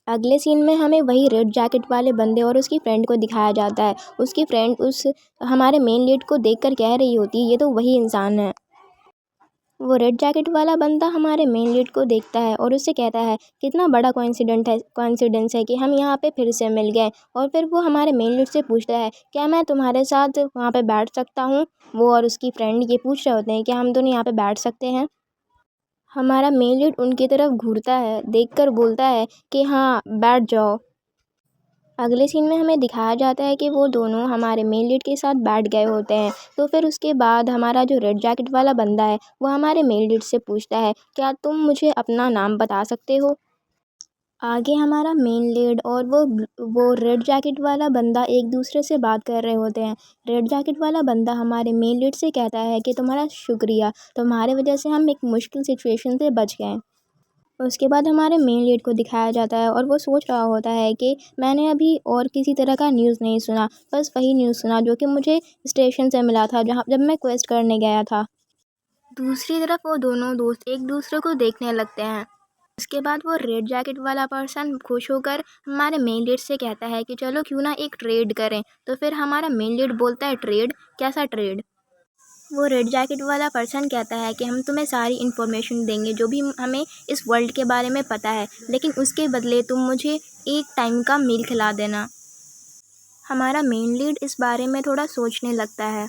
अगले सीन में हमें वही रेड जैकेट वाले बंदे और उसकी फ्रेंड को दिखाया जाता है। उसकी फ्रेंड उस हमारे मेन लीड को देखकर कह रही होती है ये तो वही इंसान है। वो रेड जैकेट वाला बंदा हमारे मेन लीड को देखता है और उससे कहता है कितना बड़ा कोइंसिडेंस है कि हम यहाँ पे फिर से मिल गए। और फिर वो हमारे मेन लीड से पूछता है क्या मैं तुम्हारे साथ वहाँ पे बैठ सकता हूँ। वो और उसकी फ्रेंड ये पूछ रहे होते हैं कि हम दोनों यहाँ पे बैठ सकते हैं। हमारा मेन लीड उनकी तरफ घूरता है, देखकर बोलता है कि हाँ बैठ जाओ। अगले सीन में हमें दिखाया जाता है कि वो दोनों हमारे मेन लीड के साथ बैठ गए होते हैं। तो फिर उसके बाद हमारा जो रेड जैकेट वाला बंदा है वो हमारे मेन लीड से पूछता है क्या तुम मुझे अपना नाम बता सकते हो। आगे हमारा मेन लीड और वो रेड जैकेट वाला बंदा एक दूसरे से बात कर रहे होते हैं। रेड जैकेट वाला बंदा हमारे मेन लीड से कहता है कि तुम्हारा शुक्रिया, तुम्हारे वजह से हम एक मुश्किल सिचुएशन से बच गए। उसके बाद हमारे मेन लीड को दिखाया जाता है और वो सोच रहा होता है कि मैंने अभी और किसी तरह का न्यूज़ नहीं सुना, बस वही न्यूज़ सुना जो कि मुझे स्टेशन से मिला था जब मैं क्वेस्ट करने गया था। दूसरी तरफ वो दोनों दोस्त एक दूसरे को देखने लगते हैं। उसके बाद वो रेड जैकेट वाला पर्सन खुश होकर हमारे मेन लीड से कहता है कि चलो क्यों ना एक ट्रेड करें। तो फिर हमारा मेन लीड बोलता है ट्रेड, कैसा ट्रेड। वो रेड जैकेट वाला पर्सन कहता है कि हम तुम्हें सारी इन्फॉर्मेशन देंगे जो भी हमें इस वर्ल्ड के बारे में पता है, लेकिन उसके बदले तुम मुझे एक टाइम का मील खिला देना। हमारा मेन लीड इस बारे में थोड़ा सोचने लगता है।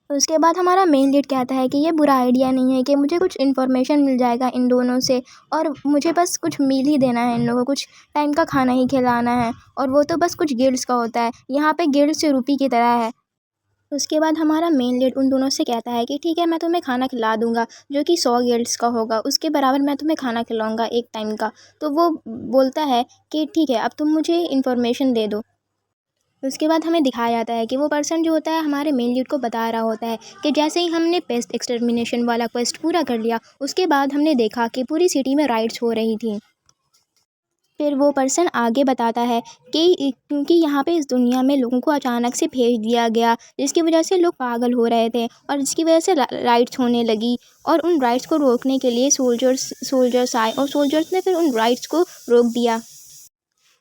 उसके बाद हमारा मेन लीड कहता है कि ये बुरा आइडिया नहीं है कि मुझे कुछ इन्फॉर्मेशन मिल जाएगा इन दोनों से और मुझे बस कुछ मील ही देना है, इन लोगों को कुछ टाइम का खाना ही खिलाना है और वो तो बस कुछ गिल्ड्स का होता है, यहाँ पे गिल्ड्स रुपी की तरह है। उसके बाद हमारा मेन लीड उन दोनों से कहता है कि ठीक है, मैं तुम्हें खाना खिला दूंगा जो कि 100 गिल्ड्स का होगा, उसके बराबर मैं तुम्हें खाना खिलाऊंगा एक टाइम का। तो वो बोलता है कि ठीक है, अब तुम मुझे इन्फॉर्मेशन दे दो। उसके बाद हमें दिखाया जाता है कि वो पर्सन जो होता है हमारे मेन लीड को बता रहा होता है कि जैसे ही हमने पेस्ट एक्सटर्मिनेशन वाला क्वेस्ट पूरा कर लिया, उसके बाद हमने देखा कि पूरी सिटी में राइड्स हो रही थी। फिर वो पर्सन आगे बताता है कि क्योंकि यहाँ पे इस दुनिया में लोगों को अचानक से भेज दिया गया, जिसकी वजह से लोग पागल हो रहे थे और जिसकी वजह से राइट्स होने लगी, और उन राइट्स को रोकने के लिए सोल्जर्स आए और सोल्जर्स ने फिर उन राइट्स को रोक दिया।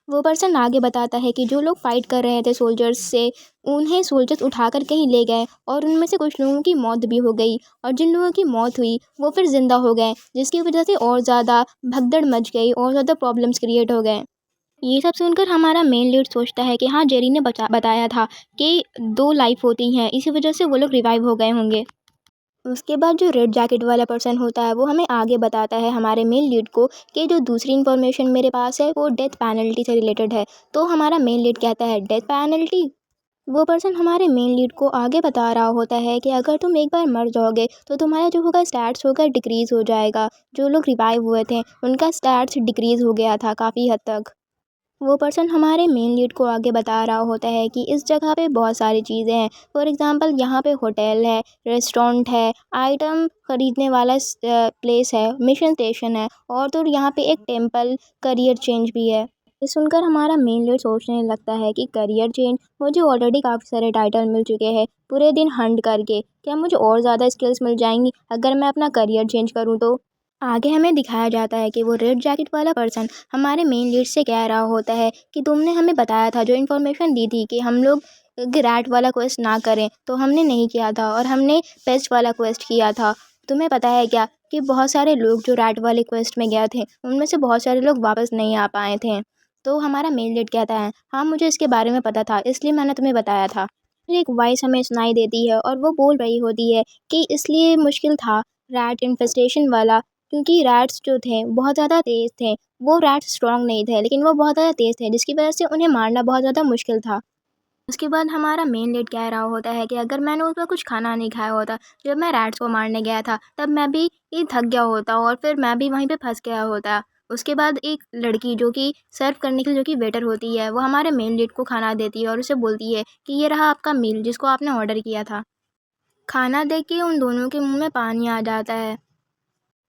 वो पर्सन आगे बताता है कि जो लोग फाइट कर रहे थे सोल्जर्स से, उन्हें सोल्जर्स उठाकर कहीं ले गए और उनमें से कुछ लोगों की मौत भी हो गई, और जिन लोगों की मौत हुई वो फिर ज़िंदा हो गए, जिसकी वजह से और ज़्यादा भगदड़ मच गई और ज़्यादा प्रॉब्लम्स क्रिएट हो गए। ये सब सुनकर हमारा मेन लीड सोचता है कि हाँ, जेरी ने बताया था कि 2 लाइफ होती हैं, इसी वजह से वो लोग रिवाइव हो गए होंगे। उसके बाद जो रेड जैकेट वाला पर्सन होता है वो हमें आगे बताता है हमारे मेन लीड को कि जो दूसरी इन्फॉर्मेशन मेरे पास है वो डेथ पेनल्टी से रिलेटेड है। तो हमारा मेन लीड कहता है डेथ पेनल्टी। वो पर्सन हमारे मेन लीड को आगे बता रहा होता है कि अगर तुम एक बार मर जाओगे तो तुम्हारा जो होगा स्टैट्स होगा डिक्रीज़ हो जाएगा। जो लोग रिवाइव हुए थे उनका स्टैट्स डिक्रीज़ हो गया था काफ़ी हद तक। वो पर्सन हमारे मेन लीड को आगे बता रहा होता है कि इस जगह पे बहुत सारी चीज़ें हैं। फॉर एग्ज़ाम्पल यहाँ पे होटल है, रेस्टोरेंट है, आइटम ख़रीदने वाला प्लेस है, मिशन स्टेशन है, और तो यहाँ पे एक टेंपल, करियर चेंज भी है। ये सुनकर हमारा मेन लीड सोचने लगता है कि करियर चेंज, मुझे ऑलरेडी काफ़ी सारे टाइटल मिल चुके हैं पूरे दिन हंट करके, क्या मुझे और ज़्यादा स्किल्स मिल जाएंगी अगर मैं अपना करियर चेंज करूँ तो। आगे हमें दिखाया जाता है कि वो रेड जैकेट वाला पर्सन हमारे मेन लीड से कह रहा होता है कि तुमने हमें बताया था, जो इन्फॉर्मेशन दी थी कि हम लोग रैट वाला क्वेस्ट ना करें, तो हमने नहीं किया था और हमने पेस्ट वाला क्वेस्ट किया था। तुम्हें पता है क्या कि बहुत सारे लोग जो रैट वाले क्वेस्ट में गए थे उनमें से बहुत सारे लोग वापस नहीं आ पाए थे। तो हमारा मेन लीड कहता है हाँ, मुझे इसके बारे में पता था, इसलिए मैंने तुम्हें बताया था। फिर एक वॉइस हमें सुनाई देती है और वो बोल रही होती है कि इसलिए मुश्किल था रैट इन्फेस्टेशन वाला, क्योंकि रैट्स जो थे बहुत ज़्यादा तेज़ थे। वो रैट्स स्ट्रॉन्ग नहीं थे लेकिन वो बहुत ज़्यादा तेज़ थे, जिसकी वजह से उन्हें मारना बहुत ज़्यादा मुश्किल था। उसके बाद हमारा मेन लीड कह रहा होता है कि अगर मैंने उसमें कुछ खाना नहीं खाया होता जब मैं रैट्स को मारने गया था, तब मैं भी ये थक गया होता और फिर मैं भी वहीं पे फंस गया होता। उसके बाद एक लड़की जो कि सर्व करने के लिए, जो कि वेटर होती है, वो हमारे मेन लीड को खाना देती है और उसे बोलती है कि ये रहा आपका मील जिसको आपने ऑर्डर किया था। खाना देख के उन दोनों के मुंह में पानी आ जाता है।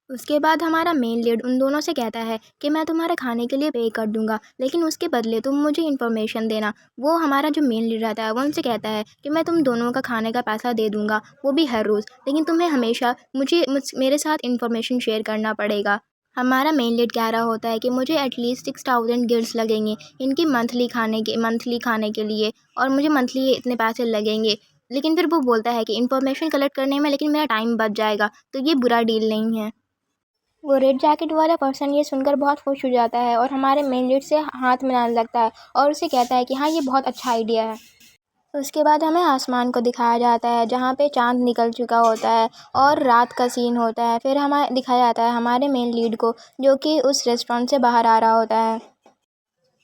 उसके बाद हमारा मेन लीड उन दोनों से कहता है कि मैं तुम्हारे खाने के लिए पे कर दूंगा, लेकिन उसके बदले तुम मुझे इन्फॉर्मेशन देना। वो हमारा जो मेन लीड रहता है वो उनसे कहता है कि मैं तुम दोनों का खाने का पैसा दे दूंगा, वो भी हर रोज़, लेकिन तुम्हें हमेशा मेरे साथ इन्फॉर्मेशन शेयर करना पड़ेगा। हमारा मेन लीड कह रहा होता है कि मुझे एटलीस्ट 6000 गिल्ड्स लगेंगे इनकी मंथली खाने के लिए, और मुझे मंथली इतने पैसे लगेंगे। लेकिन फिर वो बोलता है कि इन्फॉर्मेशन कलेक्ट करने में लेकिन मेरा टाइम बच जाएगा, तो ये बुरा डील नहीं है। वो रेड जैकेट वाला पर्सन ये सुनकर बहुत खुश हो जाता है और हमारे मेन लीड से हाथ मिलाने लगता है और उसे कहता है कि हाँ, ये बहुत अच्छा आइडिया है। उसके बाद हमें आसमान को दिखाया जाता है जहाँ पे चाँद निकल चुका होता है और रात का सीन होता है। फिर हमें दिखाया जाता है हमारे मेन लीड को जो कि उस रेस्टोरेंट से बाहर आ रहा होता है।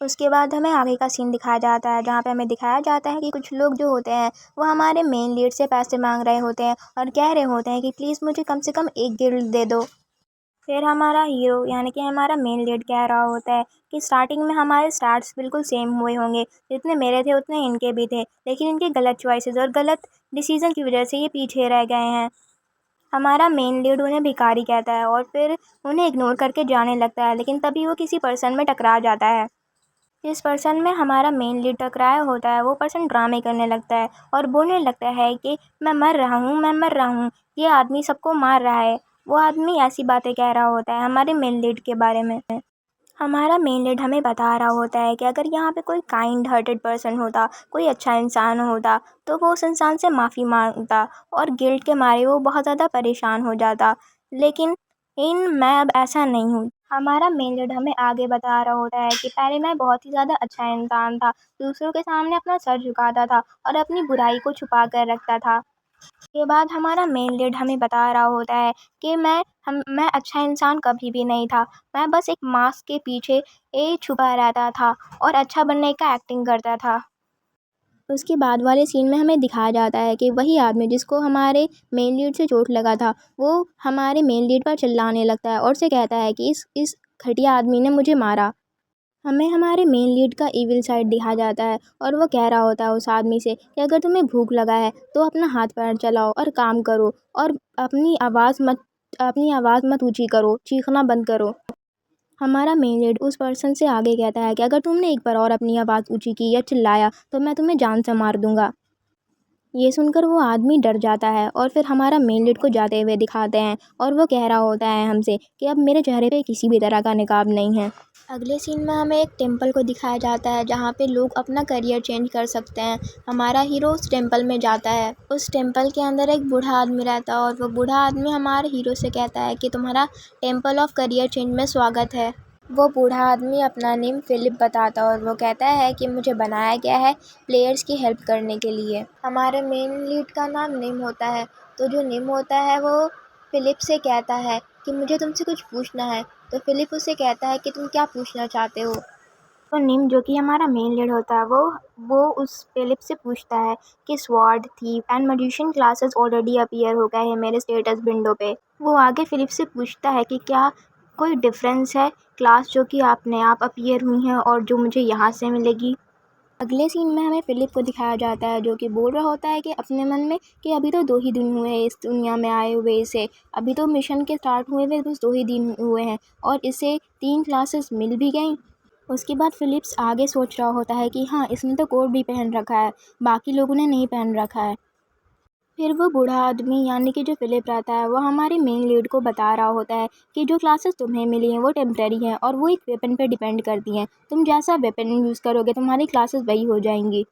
उसके बाद हमें आगे का सीन दिखाया जाता है जहाँ पे हमें दिखाया जाता है कि कुछ लोग जो होते हैं वो हमारे मेन लीड से पैसे मांग रहे होते हैं और कह रहे होते हैं कि प्लीज़ मुझे कम से कम एक गिल्ड दे दो। फिर हमारा हीरो यानी कि हमारा मेन लीड कह रहा होता है कि स्टार्टिंग में हमारे स्टार्ट्स बिल्कुल सेम हुए होंगे, जितने मेरे थे उतने इनके भी थे, लेकिन इनके गलत चॉइसेस और गलत डिसीजन की वजह से ये पीछे रह गए हैं। हमारा मेन लीड उन्हें भिखारी कहता है और फिर उन्हें इग्नोर करके जाने लगता है, लेकिन तभी वो किसी पर्सन में टकरा जाता है। जिस पर्सन में हमारा मेन लीड टकराया होता है वो पर्सन ड्रामे करने लगता है और बोलने लगता है कि मैं मर रहा हूँ, मैं मर रहा हूँ, ये आदमी सबको मार रहा है। वो आदमी ऐसी बातें कह रहा होता है हमारे मेन लीड के बारे में। हमारा मेन लीड हमें बता रहा होता है कि अगर यहाँ पे कोई काइंड हार्टेड पर्सन होता, कोई अच्छा इंसान होता, तो वो उस इंसान से माफ़ी मांगता और गिल्ट के मारे वो बहुत ज़्यादा परेशान हो जाता, लेकिन मैं अब ऐसा नहीं हूँ। हमारा मेन लीड हमें आगे बता रहा होता है कि पहले मैं बहुत ही ज़्यादा अच्छा इंसान था, दूसरों के सामने अपना सर झुकाता था और अपनी बुराई को छुपा कर रखता था। के बाद हमारा मेन लीड हमें बता रहा होता है कि मैं अच्छा इंसान कभी भी नहीं था, मैं बस एक मास्क के पीछे छुपा रहता था और अच्छा बनने का एक्टिंग करता था। उसके बाद वाले सीन में हमें दिखाया जाता है कि वही आदमी जिसको हमारे मेन लीड से चोट लगा था, वो हमारे मेन लीड पर चिल्लाने लगता है और उसे कहता है कि इस घटिया आदमी ने मुझे मारा। हमें हमारे मेन लीड का इविल साइड दिखाया जाता है और वो कह रहा होता है उस आदमी से कि अगर तुम्हें भूख लगा है तो अपना हाथ पैर चलाओ और काम करो और अपनी आवाज़ मत ऊँची करो, चीखना बंद करो। हमारा मेन लीड उस पर्सन से आगे कहता है कि अगर तुमने एक बार और अपनी आवाज़ ऊँची की या चिल्लाया तो मैं तुम्हें जान से मार दूँगा। ये सुनकर वो आदमी डर जाता है और फिर हमारा मेन लीड को जाते हुए दिखाते हैं और वो कह रहा होता है हमसे कि अब मेरे चेहरे पे किसी भी तरह का निकाब नहीं है। अगले सीन में हमें एक टेंपल को दिखाया जाता है जहाँ पे लोग अपना करियर चेंज कर सकते हैं। हमारा हीरो उस टेंपल में जाता है। उस टेंपल के अंदर एक बूढ़ा आदमी रहता है और वो बूढ़ा आदमी हमारे हीरो से कहता है कि तुम्हारा टेंपल ऑफ करियर चेंज में स्वागत है। वो बूढ़ा आदमी अपना नेम फिलिप बताता है और वो कहता है कि मुझे बनाया गया है प्लेयर्स की हेल्प करने के लिए। हमारे मेन लीड का नाम निम होता है, तो जो निम होता है वो फिलिप से कहता है कि मुझे तुमसे कुछ पूछना है। तो फिलिप उसे कहता है कि तुम क्या पूछना चाहते हो। तो निम जो कि हमारा मेन लीड होता है वो उस फिलिप से पूछता है कि sword, thief and magician classes already appear हो गए हैं मेरे स्टेटस विंडो पे। वो आगे फिलिप से पूछता है कि क्या कोई डिफरेंस है क्लास जो कि अपने आप अपीयर हुई हैं और जो मुझे यहाँ से मिलेगी। अगले सीन में हमें फिलिप को दिखाया जाता है जो कि बोल रहा होता है कि अपने मन में कि अभी तो 2 ही दिन हुए हैं इस दुनिया में आए हुए इसे, अभी तो मिशन के स्टार्ट हुए हुए बस 2 ही दिन हुए हैं और इसे 3 क्लासेस मिल भी गई। उसके बाद फिलिप्स आगे सोच रहा होता है कि हाँ, इसने तो कोट भी पहन रखा है, बाकी लोगों ने नहीं पहन रखा है। फिर वो बूढ़ा आदमी यानी कि जो फिलिप रहता है वो हमारे मेन लीड को बता रहा होता है कि जो क्लासेस तुम्हें मिली हैं वो टेम्प्रेरी हैं और वो एक वेपन पे डिपेंड करती हैं। तुम जैसा वेपन यूज़ करोगे तुम्हारी क्लासेस वही हो जाएंगी।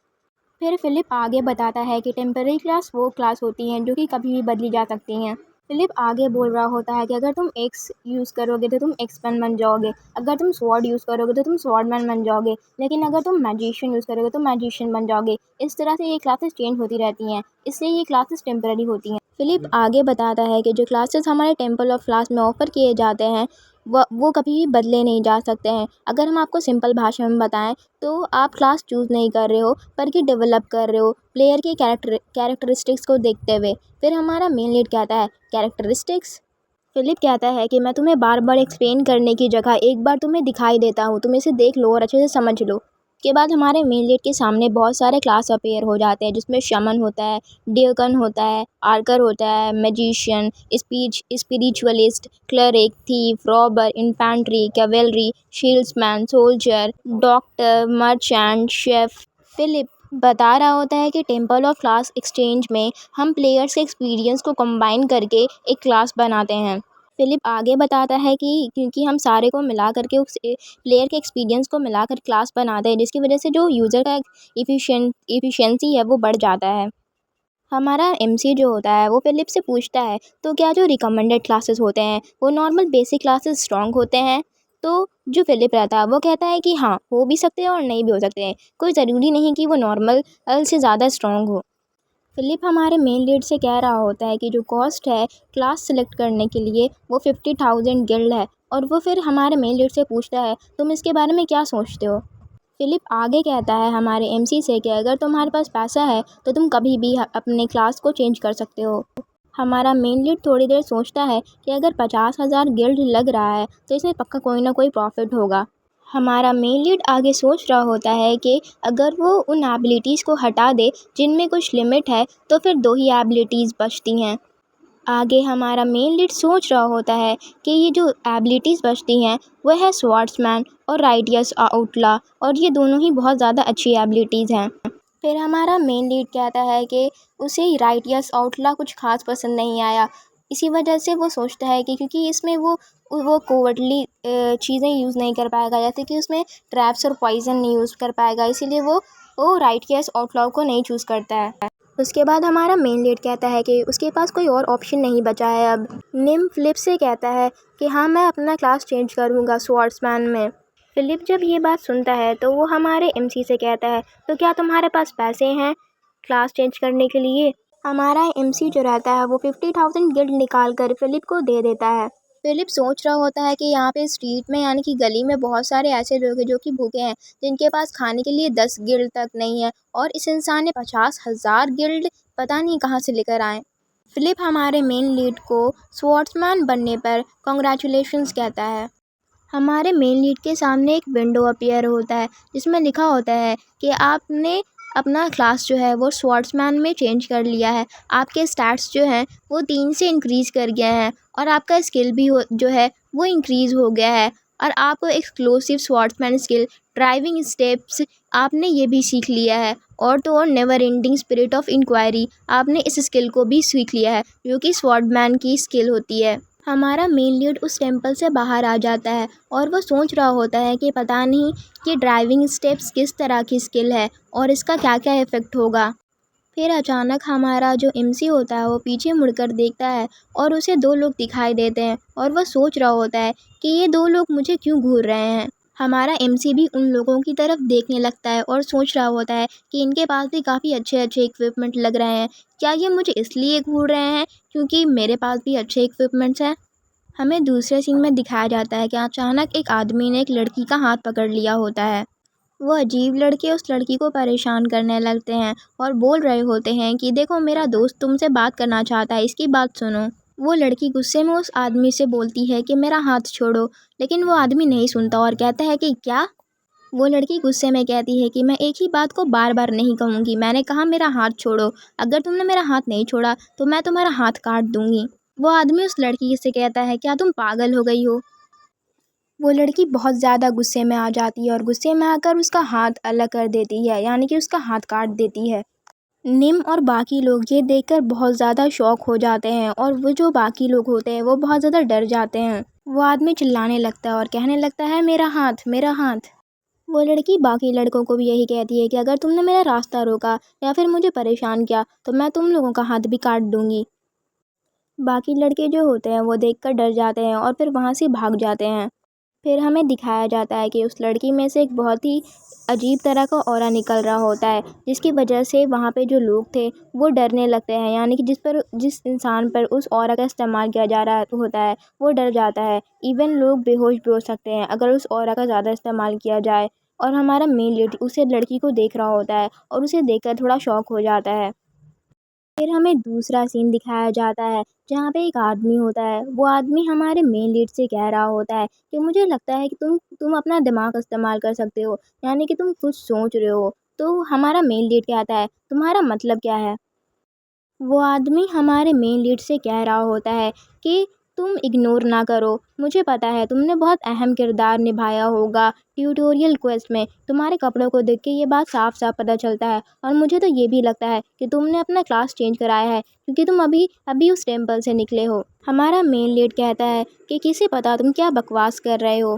फिर फिलिप आगे बताता है कि टेम्पररी क्लास वो क्लास होती हैं जो कि कभी भी बदली जा सकती हैं। फिलिप आगे बोल रहा होता है कि अगर तुम एक्स यूज़ करोगे तो तुम एक्समैन बन जाओगे, अगर तुम स्वॉर्ड यूज़ करोगे तो तुम स्वॉर्डमैन बन जाओगे, लेकिन अगर तुम मैजिशियन यूज़ करोगे तो मैजिशियन बन जाओगे। इस तरह से ये क्लासेस चेंज होती रहती हैं, इसलिए ये क्लासेस टेम्पररी होती हैं। फिलिप आगे बताता है कि जो क्लासेस हमारे टेम्पल ऑफ क्लास में ऑफ़र किए जाते हैं वो कभी भी बदले नहीं जा सकते हैं। अगर हम आपको सिंपल भाषा में बताएं तो आप क्लास चूज़ नहीं कर रहे हो बल्कि डेवलप कर रहे हो प्लेयर के कैरेक्टरिस्टिक्स को देखते हुए। फिर हमारा मेन लीड कहता है कैरेक्टरिस्टिक्स। फिलिप कहता है कि मैं तुम्हें बार बार एक्सप्लेन करने की जगह एक बार तुम्हें दिखाई देता हूँ, तुम इसे देख लो और अच्छे से समझ लो। के बाद हमारे मेन लीड के सामने बहुत सारे क्लास अपीयर हो जाते हैं जिसमें शमन होता है, डियकन होता है, आर्कर होता है, magician, spiritualist, cleric, thief, robber, infantry, cavalry, shieldsman, soldier, doctor, merchant, chef. Philip बता रहा होता है कि टेम्पल ऑफ क्लास एक्सचेंज में हम प्लेयर्स के एक्सपीरियंस को कंबाइन करके एक क्लास बनाते हैं। फिलिप आगे बताता है कि क्योंकि हम सारे को मिला करके उस प्लेयर के एक्सपीरियंस को मिलाकर क्लास बनाते हैं जिसकी वजह से जो यूज़र का एफिशिएंसी है वो बढ़ जाता है। हमारा एमसी जो होता है वो फिलिप से पूछता है तो क्या जो रिकमेंडेड क्लासेस होते हैं वो नॉर्मल बेसिक क्लासेस स्ट्रॉन्ग होते हैं। तो जो फिलिप रहता है वो कहता है कि हाँ, हो भी सकते हैं और नहीं भी हो सकते हैं, कोई ज़रूरी नहीं कि वो नॉर्मल से ज़्यादा स्ट्रॉन्ग हो। फिलिप हमारे मेन लीड से कह रहा होता है कि जो कॉस्ट है क्लास सेलेक्ट करने के लिए वो 50,000 गिल्ड है और वो फिर हमारे मेन लीड से पूछता है तुम इसके बारे में क्या सोचते हो। फिलिप आगे कहता है हमारे एमसी से कि अगर तुम्हारे पास पैसा है तो तुम कभी भी अपने क्लास को चेंज कर सकते हो। हमारा मेन लीड थोड़ी देर सोचता है कि अगर 50,000 गिल्ड लग रहा है तो इसमें पक्का कोई ना कोई प्रॉफिट होगा। हमारा मेन लीड आगे सोच रहा होता है कि अगर वो उन एबिलिटीज़ को हटा दे जिनमें कुछ लिमिट है तो फिर 2 ही एबिलिटीज़ बचती हैं। आगे हमारा मेन लीड सोच रहा होता है कि ये जो एबिलिटीज़ बचती हैं वह है स्वॉर्ड्समैन और राइटियस आउटला और ये दोनों ही बहुत ज़्यादा अच्छी एबिलिटीज़ हैं। फिर हमारा मेन लीड कहता है कि उसे राइटियस आउटला कुछ खास पसंद नहीं आया। इसी वजह से वो सोचता है कि क्योंकि इसमें वो कोवर्टली चीज़ें यूज़ नहीं कर पाएगा, जैसे कि उसमें ट्रैप्स और पॉइज़न नहीं यूज़ कर पाएगा, इसीलिए वो राइटियस आउटला को नहीं चूज़ करता है। उसके बाद हमारा मेन लीड कहता है कि उसके पास कोई और ऑप्शन नहीं बचा है अब। निम फिलिप से कहता है कि हाँ, मैं अपना क्लास चेंज करूँगा स्वॉर्ड्समैन में। फिलिप जब ये बात सुनता है तो वो हमारे एमसी से कहता है तो क्या तुम्हारे पास पैसे हैं क्लास चेंज करने के लिए। हमारा एमसी जो रहता है वो 50,000 गिल्ड निकाल कर फिलिप को दे देता है। फिलिप सोच रहा होता है कि यहाँ पे स्ट्रीट में यानी कि गली में बहुत सारे ऐसे लोग हैं जो कि भूखे हैं, जिनके पास खाने के लिए 10 गिल्ड तक नहीं है, और इस इंसान ने 50,000 गिल्ड पता नहीं कहाँ से लेकर आए। फिलिप हमारे मेन लीड को स्वॉर्ड्समैन बनने पर कॉन्ग्रेचुलेशंस कहता है। हमारे मेन लीड के सामने एक विंडो अपीयर होता है जिसमें लिखा होता है कि आपने अपना क्लास जो है वो स्वॉर्ड्समैन में चेंज कर लिया है। आपके स्टैट्स जो हैं वो 3 से इंक्रीज़ कर गए हैं, और आपका स्किल भी जो है वो इंक्रीज़ हो गया है, और आपको exclusive swordsman skill driving steps आपने ये भी सीख लिया है, और तो और never ending spirit of inquiry आपने इस स्किल को भी सीख लिया है, जो कि स्वॉर्डमैन की स्किल होती है। हमारा मेन लीड उस टेंपल से बाहर आ जाता है और वो सोच रहा होता है कि पता नहीं कि ड्राइविंग स्टेप्स किस तरह की स्किल है और इसका क्या क्या इफ़ेक्ट होगा। फिर अचानक हमारा जो एमसी होता है वो पीछे मुड़कर देखता है और उसे 2 लोग दिखाई देते हैं, और वह सोच रहा होता है कि ये 2 लोग मुझे क्यों घूर रहे हैं। हमारा एमसी भी उन लोगों की तरफ देखने लगता है और सोच रहा होता है कि इनके पास भी काफ़ी अच्छे अच्छे इक्विपमेंट लग रहे हैं। क्या ये मुझे इसलिए घूर रहे हैं क्योंकि मेरे पास भी अच्छे इक्विपमेंट्स हैं? हमें दूसरे सीन में दिखाया जाता है कि अचानक एक आदमी ने एक लड़की का हाथ पकड़ लिया होता है। वो अजीब लड़के उस लड़की को परेशान करने लगते हैं और बोल रहे होते हैं कि देखो, मेरा दोस्त तुमसे बात करना चाहता है, इसकी बात सुनो। वो लड़की गुस्से में उस आदमी से बोलती है कि मेरा हाथ छोड़ो, लेकिन वो आदमी नहीं सुनता और कहता है कि क्या? वो लड़की गुस्से में कहती है कि मैं एक ही बात को बार बार नहीं कहूँगी, मैंने कहा मेरा हाथ छोड़ो, अगर तुमने मेरा हाथ नहीं छोड़ा तो मैं तुम्हारा हाथ काट दूँगी। वो आदमी उस लड़की से कहता है, क्या तुम पागल हो गई हो? वो लड़की बहुत ज़्यादा गुस्से में आ जाती है और गुस्से में आकर उसका हाथ अलग कर देती है, यानी कि उसका हाथ काट देती है। निम और बाकी लोग ये देखकर बहुत ज़्यादा शॉक हो जाते हैं, और वो जो बाकी लोग होते हैं वो बहुत ज़्यादा डर जाते हैं। वो आदमी चिल्लाने लगता है और कहने लगता है, मेरा हाथ, मेरा हाथ। वो लड़की बाकी लड़कों को भी यही कहती है कि अगर तुमने मेरा रास्ता रोका या फिर मुझे परेशान किया तो मैं तुम लोगों का हाथ भी काट दूंगी। बाकी लड़के जो होते हैं वो देखकर डर जाते हैं और फिर वहाँ से भाग जाते हैं। फिर हमें दिखाया जाता है कि उस लड़की में से एक बहुत ही अजीब तरह का ऑरा निकल रहा होता है, जिसकी वजह से वहाँ पे जो लोग थे वो डरने लगते हैं, यानी कि जिस इंसान पर उस ऑरा का इस्तेमाल किया जा रहा होता है वो डर जाता है। इवन लोग बेहोश भी हो सकते हैं अगर उस ऑरा का ज़्यादा इस्तेमाल किया जाए। और हमारा मेन लीड उसे लड़की को देख रहा होता है और उसे देखकर थोड़ा शॉक हो जाता है। फिर हमें दूसरा सीन दिखाया जाता है जहाँ पे एक आदमी होता है। वो आदमी हमारे मेन लीड से कह रहा होता है कि मुझे लगता है कि तुम अपना दिमाग इस्तेमाल कर सकते हो, यानी कि तुम कुछ सोच रहे हो। तो हमारा मेन लीड कहता है, तुम्हारा मतलब क्या है? वो आदमी हमारे मेन लीड से कह रहा होता है कि तुम इग्नोर ना करो, मुझे पता है तुमने बहुत अहम किरदार निभाया होगा ट्यूटोरियल क्वेस्ट में, तुम्हारे कपड़ों को देख के ये बात साफ साफ पता चलता है, और मुझे तो ये भी लगता है कि तुमने अपना क्लास चेंज कराया है क्योंकि तुम अभी अभी उस टेम्पल से निकले हो। हमारा मेन लीड कहता है कि किसे पता तुम क्या बकवास कर रहे हो।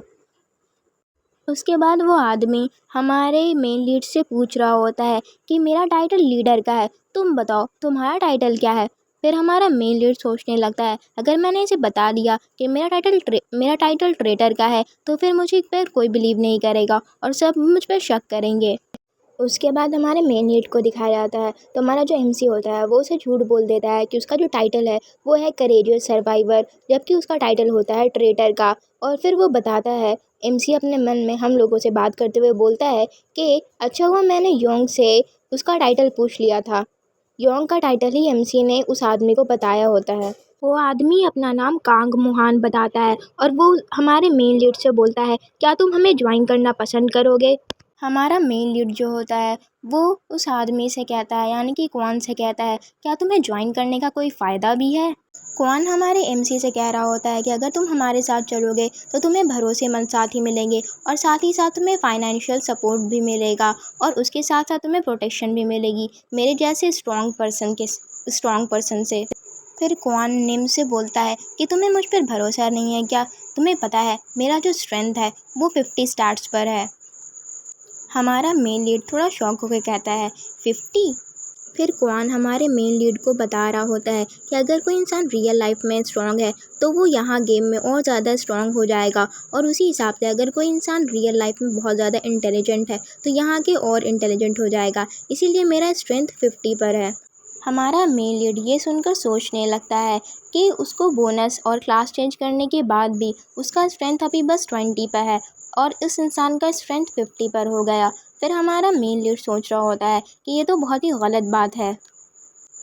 उसके बाद वो आदमी हमारे मेन लीड से पूछ रहा होता है कि मेरा टाइटल लीडर का है, तुम बताओ तुम्हारा टाइटल क्या है। फिर हमारा मेन लीड सोचने लगता है, अगर मैंने इसे बता दिया कि मेरा टाइटल ट्रेटर का है तो फिर मुझे इस पर कोई बिलीव नहीं करेगा और सब मुझ पर शक करेंगे। उसके बाद हमारे मेन लीड को दिखाया जाता है तो हमारा जो एमसी होता है वो उसे झूठ बोल देता है कि उसका जो टाइटल है वो है करेजियस सर्वाइवर, जबकि उसका टाइटल होता है ट्रेटर का। और फिर वो बताता है, एमसी अपने मन में हम लोगों से बात करते हुए बोलता है कि अच्छा हुआ मैंने योंग से उसका टाइटल पूछ लिया था। योंग का टाइटल ही एमसी ने उस आदमी को बताया होता है। वो आदमी अपना नाम कांग मुहान बताता है और वो हमारे मेन लीड से बोलता है, क्या तुम हमें ज्वाइन करना पसंद करोगे? हमारा मेन लीड जो होता है वो उस आदमी से कहता है, यानी कि क्वान से कहता है, क्या तुम्हें ज्वाइन करने का कोई फ़ायदा भी है? क्वान हमारे एमसी से कह रहा होता है कि अगर तुम हमारे साथ चलोगे तो तुम्हें भरोसेमंद साथी मिलेंगे और साथ ही साथ तुम्हें फाइनेंशियल सपोर्ट भी मिलेगा, और उसके साथ साथ तुम्हें प्रोटेक्शन भी मिलेगी मेरे जैसे स्ट्रॉन्ग पर्सन से। फिर क्वान निम से बोलता है कि तुम्हें मुझ पर भरोसा नहीं है क्या? तुम्हें पता है मेरा जो स्ट्रेंथ है वो 50 स्टार्स पर है। हमारा मेन लीड थोड़ा शॉक होकर कहता है, 50? फिर क्वान हमारे मेन लीड को बता रहा होता है कि अगर कोई इंसान रियल लाइफ में स्ट्रांग है तो वो यहाँ गेम में और ज़्यादा स्ट्रांग हो जाएगा, और उसी हिसाब से अगर कोई इंसान रियल लाइफ में बहुत ज़्यादा इंटेलिजेंट है तो यहाँ के और इंटेलिजेंट हो जाएगा, इसीलिए मेरा स्ट्रेंथ 50 पर है। हमारा मेन लीड ये सुनकर सोचने लगता है कि उसको बोनस और क्लास चेंज करने के बाद भी उसका स्ट्रेंथ अभी बस 20 पर है और इस इंसान का स्ट्रेंथ 50 पर हो गया। फिर हमारा मेन लीड सोच रहा होता है कि ये तो बहुत ही गलत बात है।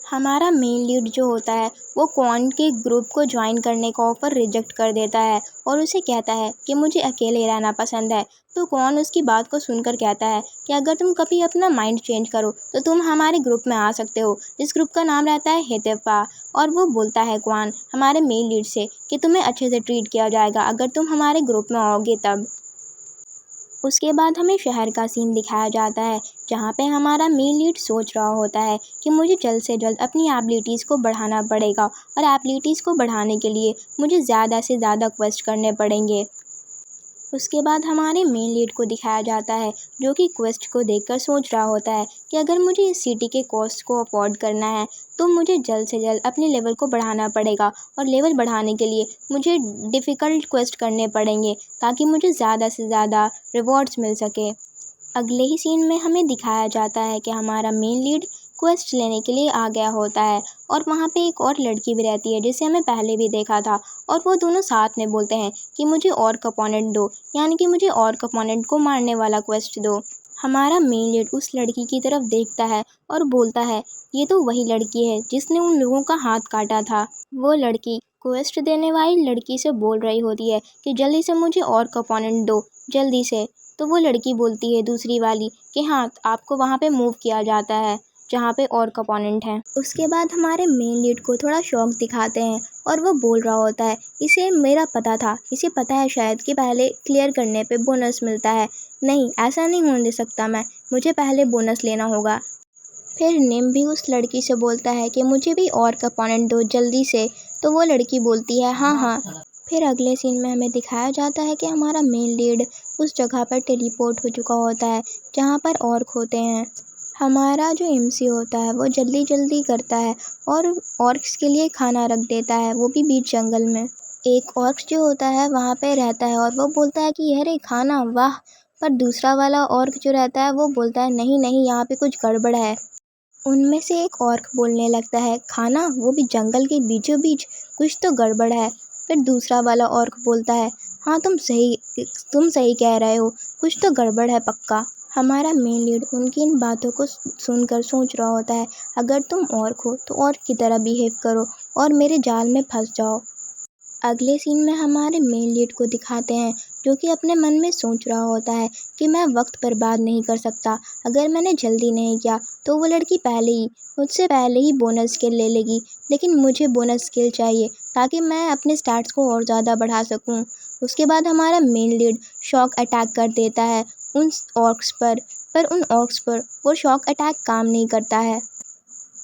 हमारा मेन लीड जो होता है वो कॉर्न के ग्रुप को ज्वाइन करने का ऑफ़र रिजेक्ट कर देता है और उसे कहता है कि मुझे अकेले रहना पसंद है। तो कॉर्न उसकी बात को सुनकर कहता है कि अगर तुम कभी अपना माइंड चेंज करो तो तुम हमारे ग्रुप में आ सकते हो, जिस ग्रुप का नाम रहता है हितेपा। और वो बोलता है कॉर्न हमारे मेन लीड से कि तुम्हें अच्छे से ट्रीट किया जाएगा अगर तुम हमारे ग्रुप में आओगे तब। उसके बाद हमें शहर का सीन दिखाया जाता है जहाँ पे हमारा मेन लीड सोच रहा होता है कि मुझे जल्द से जल्द अपनी एबिलिटीज़ को बढ़ाना पड़ेगा और एबिलिटीज़ को बढ़ाने के लिए मुझे ज़्यादा से ज़्यादा क्वेस्ट करने पड़ेंगे। उसके बाद हमारे मेन लीड को दिखाया जाता है जो कि क्वेस्ट को देखकर सोच रहा होता है कि अगर मुझे इस सिटी के कॉस्ट को अफोर्ड करना है तो मुझे जल्द से जल्द अपने लेवल को बढ़ाना पड़ेगा और लेवल बढ़ाने के लिए मुझे डिफ़िकल्ट क्वेस्ट करने पड़ेंगे ताकि मुझे ज़्यादा से ज़्यादा रिवॉर्ड्स मिल सके। अगले ही सीन में हमें दिखाया जाता है कि हमारा मेन लीड क्वेस्ट लेने के लिए आ गया होता है और वहाँ पे एक और लड़की भी रहती है जिसे हमें पहले भी देखा था और वो दोनों साथ में बोलते हैं कि मुझे और कंपोनेंट दो, यानी कि मुझे और कंपोनेंट को मारने वाला क्वेस्ट दो। हमारा मेन लीड उस लड़की की तरफ देखता है और बोलता है ये तो वही लड़की है जिसने उन लोगों का हाथ काटा था। वो लड़की क्वेस्ट देने वाली लड़की से बोल रही होती है कि जल्दी से मुझे और कंपोनेंट दो, जल्दी से। तो वो लड़की बोलती है दूसरी वाली कि हाँ आपको वहाँ पे मूव किया जाता है जहाँ पे और कंपोनेंट हैं। उसके बाद हमारे मेन लीड को थोड़ा शौक दिखाते हैं और वो बोल रहा होता है इसे मेरा पता था, इसे पता है शायद कि पहले क्लियर करने पे बोनस मिलता है। नहीं, ऐसा नहीं होने दे सकता मैं, मुझे पहले बोनस लेना होगा। फिर निम भी उस लड़की से बोलता है कि मुझे भी और कंपोनेंट दो जल्दी से। तो वो लड़की बोलती है हाँ हाँ। फिर अगले सीन में हमें दिखाया जाता है कि हमारा मेन लीड उस जगह पर टेलीपोर्ट हो चुका होता है जहाँ पर ऑर्क होते हैं। हमारा जो एमसी होता है वो जल्दी जल्दी करता है और ऑर्क्स के लिए खाना रख देता है, वो भी बीच जंगल में। एक ऑर्क जो होता है वहाँ पे रहता है और वो बोलता है कि अरे खाना वाह। पर दूसरा वाला ऑर्क जो रहता है वो बोलता है नहीं नहीं, यहाँ पे कुछ गड़बड़ है। उनमें से एक ऑर्क बोलने लगता है खाना, वो भी जंगल के बीचों बीच, कुछ तो गड़बड़ है। फिर दूसरा वाला ऑर्क बोलता है हाँ तुम सही कह रहे हो, कुछ तो गड़बड़ है पक्का। हमारा मेन लीड उनकी इन बातों को सुनकर सोच रहा होता है अगर तुम ऑर्क हो तो ऑर्क की तरह बिहेव करो और मेरे जाल में फंस जाओ। अगले सीन में हमारे मेन लीड को दिखाते हैं जो कि अपने मन में सोच रहा होता है कि मैं वक्त बर्बाद नहीं कर सकता, अगर मैंने जल्दी नहीं किया तो वो लड़की मुझसे पहले ही बोनस स्किल ले लेगी, लेकिन मुझे बोनस स्किल चाहिए ताकि मैं अपने स्टैट्स को और ज़्यादा बढ़ा सकूं। उसके बाद हमारा मेन लीड शॉक अटैक कर देता है उन ऑर्क्स पर उन ऑर्क्स पर वो शॉक अटैक काम नहीं करता है।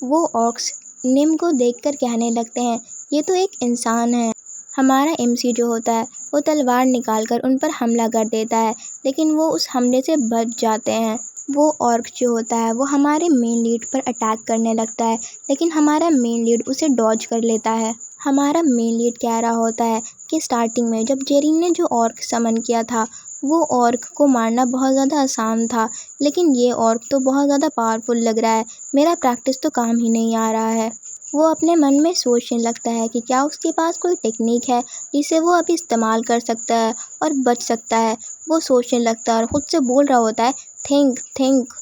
वो ऑर्क्स निम को देखकर कहने लगते हैं ये तो एक इंसान है। हमारा एमसी जो होता है वो तलवार निकालकर उन पर हमला कर देता है, लेकिन वो उस हमले से बच जाते हैं। वो ऑर्क जो होता है वो हमारे मेन लीड पर अटैक करने लगता है, लेकिन हमारा मेन लीड उसे डॉज कर लेता है। हमारा मेन लीड कह रहा होता है कि स्टार्टिंग में जब जेरिन ने जो ऑर्क समन किया था वो ऑर्क को मारना बहुत ज़्यादा आसान था, लेकिन ये ऑर्क तो बहुत ज़्यादा पावरफुल लग रहा है, मेरा प्रैक्टिस तो काम ही नहीं आ रहा है। वो अपने मन में सोचने लगता है कि क्या उसके पास कोई टेक्निक है जिसे वो अभी इस्तेमाल कर सकता है और बच सकता है। वो सोचने लगता है और ख़ुद से बोल रहा होता है थिंक थिंक।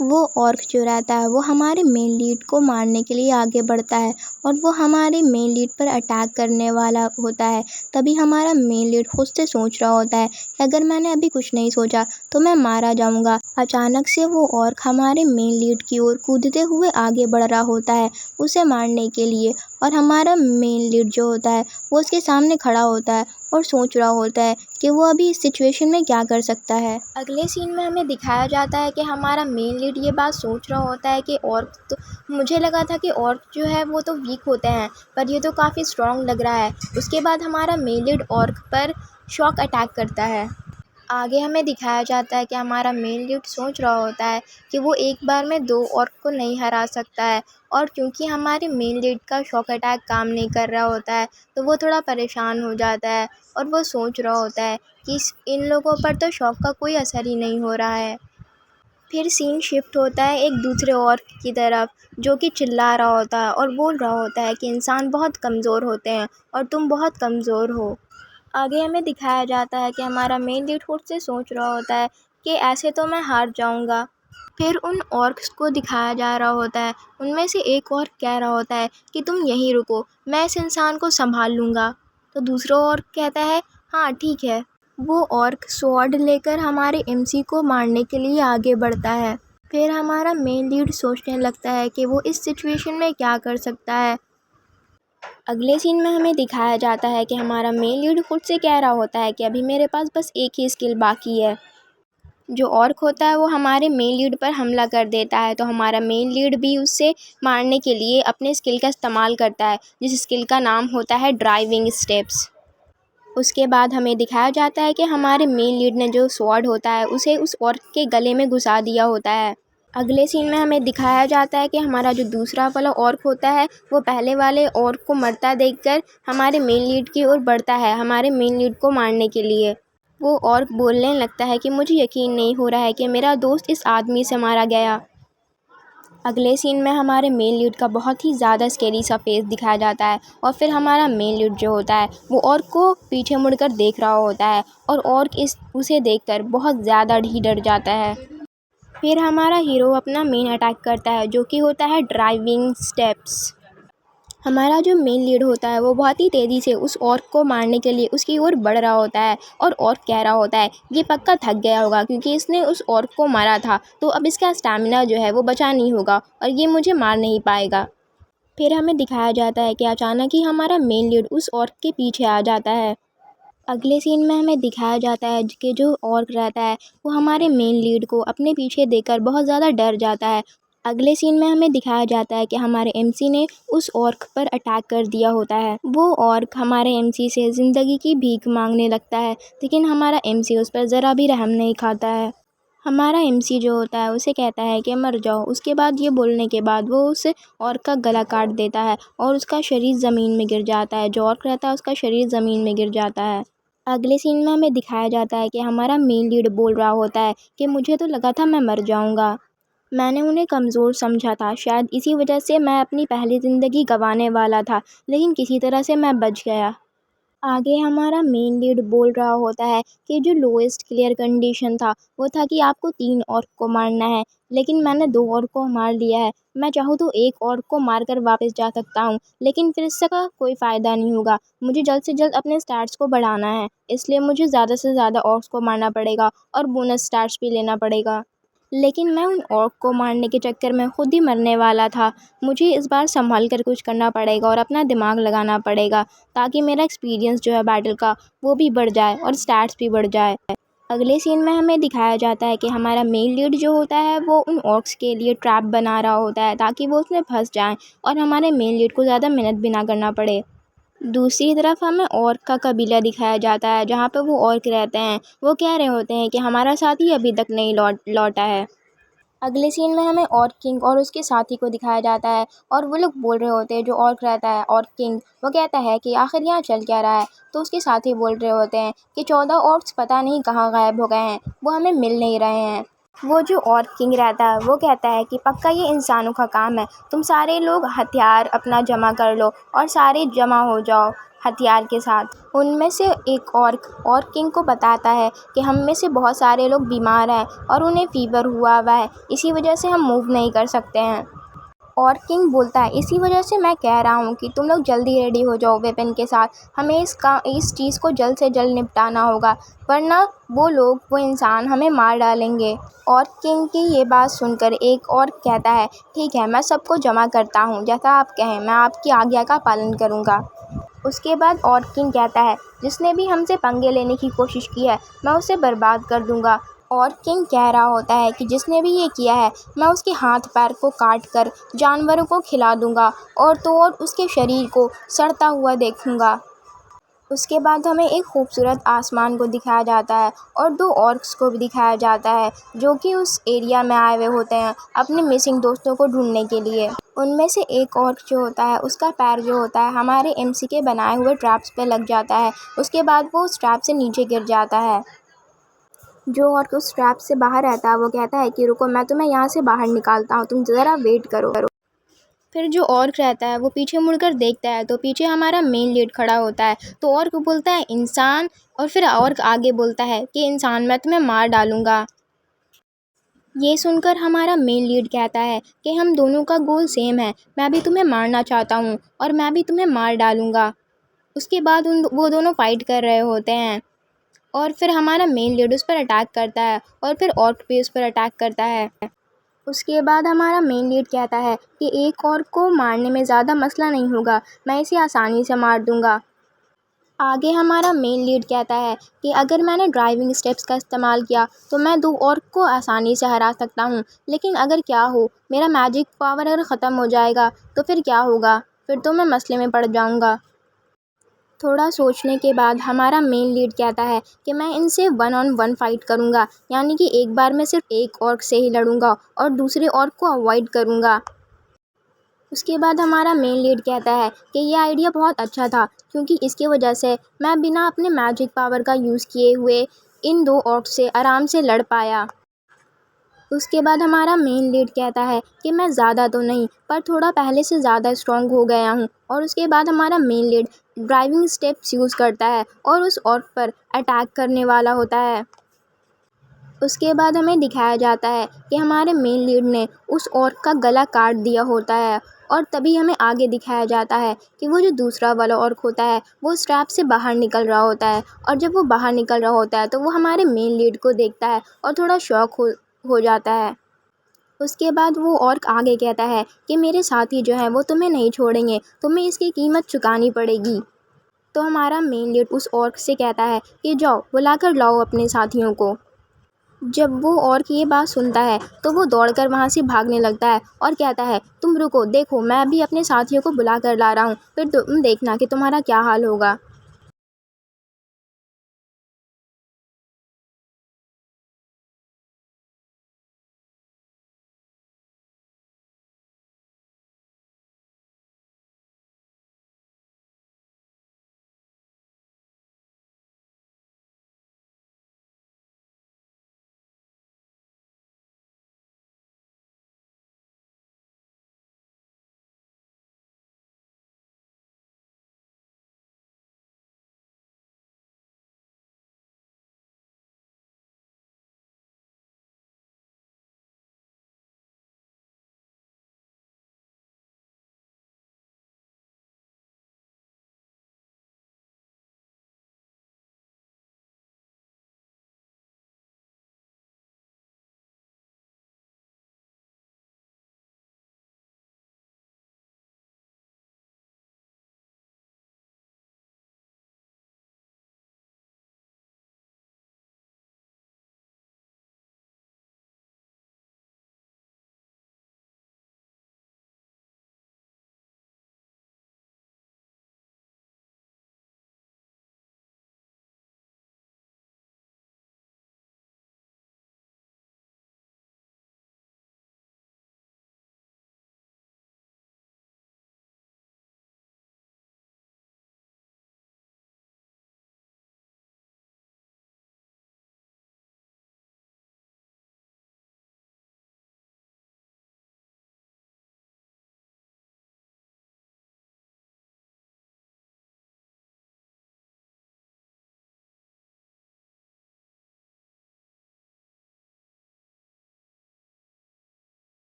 वो ऑर्क जो रहता है वो हमारे मेन लीड को मारने के लिए आगे बढ़ता है और वो हमारे मेन लीड पर अटैक करने वाला होता है। तभी हमारा मेन लीड खुद से सोच रहा होता है कि अगर मैंने अभी कुछ नहीं सोचा तो मैं मारा जाऊंगा। अचानक से वो ऑर्क हमारे मेन लीड की ओर कूदते हुए आगे बढ़ रहा होता है उसे मारने के लिए, और हमारा मेन लीड जो होता है वो उसके सामने खड़ा होता है और सोच रहा होता है कि वो अभी इस सिचुएशन में क्या कर सकता है। अगले सीन में हमें दिखाया जाता है कि हमारा मेन लीड ये बात सोच रहा होता है कि ऑर्क तो, मुझे लगा था कि ऑर्क जो है वो तो वीक होते हैं पर ये तो काफ़ी स्ट्रॉन्ग लग रहा है। उसके बाद हमारा मेन लीड ऑर्क पर शॉक अटैक करता है। आगे हमें दिखाया जाता है कि हमारा मेन लीड सोच रहा होता है कि वो एक बार में 2 ऑर्क को नहीं हरा सकता है, और क्योंकि हमारे मेन लीड का शॉक अटैक काम नहीं कर रहा होता है तो वो थोड़ा परेशान हो जाता है और वो सोच रहा होता है कि इन लोगों पर तो शॉक का कोई असर ही नहीं हो रहा है। फिर सीन शिफ्ट होता है एक दूसरे ऑर्क की तरफ, जो कि चिल्ला रहा होता है और बोल रहा होता है कि इंसान बहुत कमज़ोर होते हैं और तुम बहुत कमज़ोर हो। आगे हमें दिखाया जाता है कि हमारा मेन लीड खुद से सोच रहा होता है कि ऐसे तो मैं हार जाऊंगा। फिर उन ऑर्क्स को दिखाया जा रहा होता है, उनमें से एक ऑर्क कह रहा होता है कि तुम यहीं रुको, मैं इस इंसान को संभाल लूँगा। तो दूसरा ऑर्क कहता है हाँ ठीक है। वो ऑर्क स्वॉर्ड लेकर हमारे एमसी को मारने के लिए आगे बढ़ता है। फिर हमारा मेन लीड सोचने लगता है कि वो इस सिचुएशन में क्या कर सकता है। अगले सीन में हमें दिखाया जाता है कि हमारा मेन लीड खुद से कह रहा होता है कि अभी मेरे पास बस एक ही स्किल बाकी है। जो ऑर्क होता है वो हमारे मेन लीड पर हमला कर देता है, तो हमारा मेन लीड भी उससे मारने के लिए अपने स्किल का इस्तेमाल करता है, जिस स्किल का नाम होता है ड्राइविंग स्टेप्स। उसके बाद हमें दिखाया जाता है कि हमारे मेन लीड ने जो स्वॉर्ड होता है उसे उस ऑर्क के गले में घुसा दिया होता है। अगले सीन में हमें दिखाया जाता है कि हमारा जो दूसरा वाला ऑर्क होता है वो पहले वाले ऑर्क को मरता देखकर हमारे मेन लीड की ओर बढ़ता है, हमारे मेन लीड को मारने के लिए। वो ऑर्क बोलने लगता है कि मुझे यकीन नहीं हो रहा है कि मेरा दोस्त इस आदमी से मारा गया। अगले सीन में हमारे मेन लीड का बहुत ही ज़्यादा स्केरी सा फेस दिखाया जाता है और फिर हमारा मेन लीड जो होता है वो ऑर्क को पीछे मुड़कर देख रहा होता है और ऑर्क उसे देखकर बहुत ज़्यादा ही डर जाता है। फिर हमारा हीरो अपना मेन अटैक करता है, जो कि होता है ड्राइविंग स्टेप्स। हमारा जो मेन लीड होता है वो बहुत ही तेज़ी से उस ऑर्क को मारने के लिए उसकी ओर बढ़ रहा होता है और ऑर्क कह रहा होता है ये पक्का थक गया होगा क्योंकि इसने उस ऑर्क को मारा था, तो अब इसका स्टैमिना जो है वो बचा नहीं होगा और ये मुझे मार नहीं पाएगा। फिर हमें दिखाया जाता है कि अचानक ही हमारा मेन लीड उस ऑर्क के पीछे आ जाता है। अगले सीन में हमें दिखाया जाता है कि जो ऑर्क रहता है वो हमारे मेन लीड को अपने पीछे देखकर बहुत ज़्यादा डर जाता है। अगले सीन में हमें दिखाया जाता है कि हमारे एमसी ने उस ऑर्क पर अटैक कर दिया होता है। वो ऑर्क हमारे एमसी से ज़िंदगी की भीख मांगने लगता है, लेकिन हमारा एमसी उस पर ज़रा भी रहम नहीं खाता है। हमारा एमसी जो होता है उसे कहता है कि मर जाओ। उसके बाद ये बोलने के बाद वो उस ऑर्क का गला काट देता है और उसका शरीर ज़मीन में गिर जाता है। जो ऑर्क रहता है उसका शरीर ज़मीन में गिर जाता है। अगले सीन में हमें दिखाया जाता है कि हमारा मेन लीड बोल रहा होता है कि मुझे तो लगा था मैं मर जाऊंगा, मैंने उन्हें कमज़ोर समझा था, शायद इसी वजह से मैं अपनी पहली ज़िंदगी गंवाने वाला था, लेकिन किसी तरह से मैं बच गया। आगे हमारा मेन लीड बोल रहा होता है कि जो लोएस्ट क्लियर कंडीशन था वो था कि आपको 3 ऑर्क को मारना है, लेकिन मैंने 2 ऑर्क को मार लिया है। मैं चाहूँ तो 1 ऑर्क को मारकर वापस जा सकता हूँ, लेकिन फिर इसका कोई फ़ायदा नहीं होगा। मुझे जल्द से जल्द अपने स्टैट्स को बढ़ाना है, इसलिए मुझे ज़्यादा से ज़्यादा ऑर्क्स को मारना पड़ेगा और बोनस स्टैट्स भी लेना पड़ेगा। लेकिन मैं उन ऑर्क को मारने के चक्कर में खुद ही मरने वाला था। मुझे इस बार संभल कर कुछ करना पड़ेगा और अपना दिमाग लगाना पड़ेगा, ताकि मेरा एक्सपीरियंस जो है बैटल का वो भी बढ़ जाए और स्टैट्स भी बढ़ जाए। अगले सीन में हमें दिखाया जाता है कि हमारा मेन लीड जो होता है वो उन ऑर्क्स के लिए ट्रैप बना रहा होता है, ताकि वो उसमें फंस जाएं और हमारे मेन लीड को ज़्यादा मेहनत भी ना करना पड़े। दूसरी तरफ हमें ऑर्क का कबीला दिखाया जाता है, जहाँ पे वो ऑर्क रहते हैं। वो कह रहे होते हैं कि हमारा साथी अभी तक नहीं लौटा है। अगले सीन में हमें ऑर्क किंग और उसके साथी को दिखाया जाता है और वो लोग बोल रहे होते हैं। जो ऑर्क रहता है ऑर्क किंग, वो कहता है कि आखिर यहाँ चल क्या रहा है। तो उसके साथी बोल रहे होते हैं कि 14 ऑर्क्स पता नहीं कहाँ गायब हो गए हैं, वो हमें मिल नहीं रहे हैं। वो जो ऑर्क किंग रहता है वो कहता है कि पक्का ये इंसानों का काम है, तुम सारे लोग हथियार अपना जमा कर लो और सारे जमा हो जाओ हथियार के साथ। उनमें से एक ऑर्क किंग को बताता है कि हम में से बहुत सारे लोग बीमार हैं और उन्हें फीवर हुआ हुआ है, इसी वजह से हम मूव नहीं कर सकते हैं। और किंग बोलता है इसी वजह से मैं कह रहा हूँ कि तुम लोग जल्दी रेडी हो जाओ वेपन के साथ, हमें इस चीज़ को जल्द से जल्द निपटाना होगा, वरना वो इंसान हमें मार डालेंगे। और किंग की ये बात सुनकर एक और कहता है ठीक है, मैं सबको जमा करता हूँ, जैसा आप कहें मैं आपकी आज्ञा का पालन करूँगा। उसके बाद और किंग कहता है जिसने भी हमसे पंगे लेने की कोशिश की है मैं उसे बर्बाद कर दूँगा। और किंग कह रहा होता है कि जिसने भी ये किया है मैं उसके हाथ पैर को काट कर जानवरों को खिला दूंगा और तो और उसके शरीर को सड़ता हुआ देखूंगा। उसके बाद हमें एक खूबसूरत आसमान को दिखाया जाता है और 2 ऑर्क्स को भी दिखाया जाता है, जो कि उस एरिया में आए हुए होते हैं अपने मिसिंग दोस्तों को ढूंढने के लिए। उनमें से एक ऑर्क जो होता है उसका पैर जो होता है हमारे एमसी के बनाए हुए ट्रैप्स पे लग जाता है। उसके बाद वो उस ट्रैप से नीचे गिर जाता है। जो ऑर्क उस ट्रैप से बाहर रहता है वो कहता है कि रुको, मैं तुम्हें यहाँ से बाहर निकालता हूँ, तुम ज़रा वेट करो। फिर जो ऑर्क रहता है वो पीछे मुड़कर देखता है तो पीछे हमारा मेन लीड खड़ा होता है। तो ऑर्क बोलता है इंसान, और फिर ऑर्क आगे बोलता है कि इंसान, मैं तुम्हें मार डालूंगा। ये सुनकर हमारा मेन लीड कहता है कि हम दोनों का गोल सेम है, मैं भी तुम्हें मारना चाहता हूँ और मैं भी तुम्हें मार डालूंगा। उसके बाद वो दोनों फाइट कर रहे होते हैं और फिर हमारा मेन लीड उस पर अटैक करता है और फिर ऑर्क भी उस पर अटैक करता है। उसके बाद हमारा मेन लीड कहता है कि एक ऑर्क को मारने में ज़्यादा मसला नहीं होगा, मैं इसे आसानी से मार दूंगा। आगे हमारा मेन लीड कहता है कि अगर मैंने ड्राइविंग स्टेप्स का इस्तेमाल किया तो मैं 2 ऑर्क को आसानी से हरा सकता हूँ, लेकिन अगर क्या हो, मेरा मैजिक पावर अगर ख़त्म हो जाएगा तो फिर क्या होगा, फिर तो मैं मसले में पड़ जाऊँगा। थोड़ा सोचने के बाद हमारा मेन लीड कहता है कि मैं इनसे 1 on 1 फाइट करूँगा, यानी कि एक बार मैं सिर्फ एक ऑर्क से ही लड़ूंगा और दूसरे ऑर्क को अवॉइड करूँगा। उसके बाद हमारा मेन लीड कहता है कि ये आइडिया बहुत अच्छा था, क्योंकि इसकी वजह से मैं बिना अपने मैजिक पावर का यूज़ किए हुए इन 2 ऑर्क से आराम से लड़ पाया। उसके बाद हमारा मेन लीड कहता है कि मैं ज़्यादा तो नहीं, पर थोड़ा पहले से ज़्यादा स्ट्रॉन्ग हो गया हूँ। और उसके बाद हमारा main lead driving steps use करता है और उस ऑर्क पर अटैक करने वाला होता है। उसके बाद हमें दिखाया जाता है कि हमारे मेन लीड ने उस ऑर्क का गला काट दिया होता है, और तभी हमें आगे दिखाया जाता है कि वो जो दूसरा वाला ऑर्क होता है वो उस ट्रैप से बाहर निकल रहा होता है। और जब वो बाहर निकल रहा होता है तो वो हमारे मेन लीड को देखता है और थोड़ा शॉक हो जाता है। उसके बाद वो ऑर्क आगे कहता है कि मेरे साथी जो हैं वो तुम्हें नहीं छोड़ेंगे, तुम्हें इसकी कीमत चुकानी पड़ेगी। तो हमारा मेन लीड उस ऑर्क से कहता है कि जाओ, बुलाकर लाओ अपने साथियों को। जब वो ऑर्क ये बात सुनता है तो वो दौड़कर वहाँ से भागने लगता है और कहता है, तुम रुको, देखो मैं भी अपने साथियों को बुला कर ला रहा हूँ, फिर तुम देखना कि तुम्हारा क्या हाल होगा।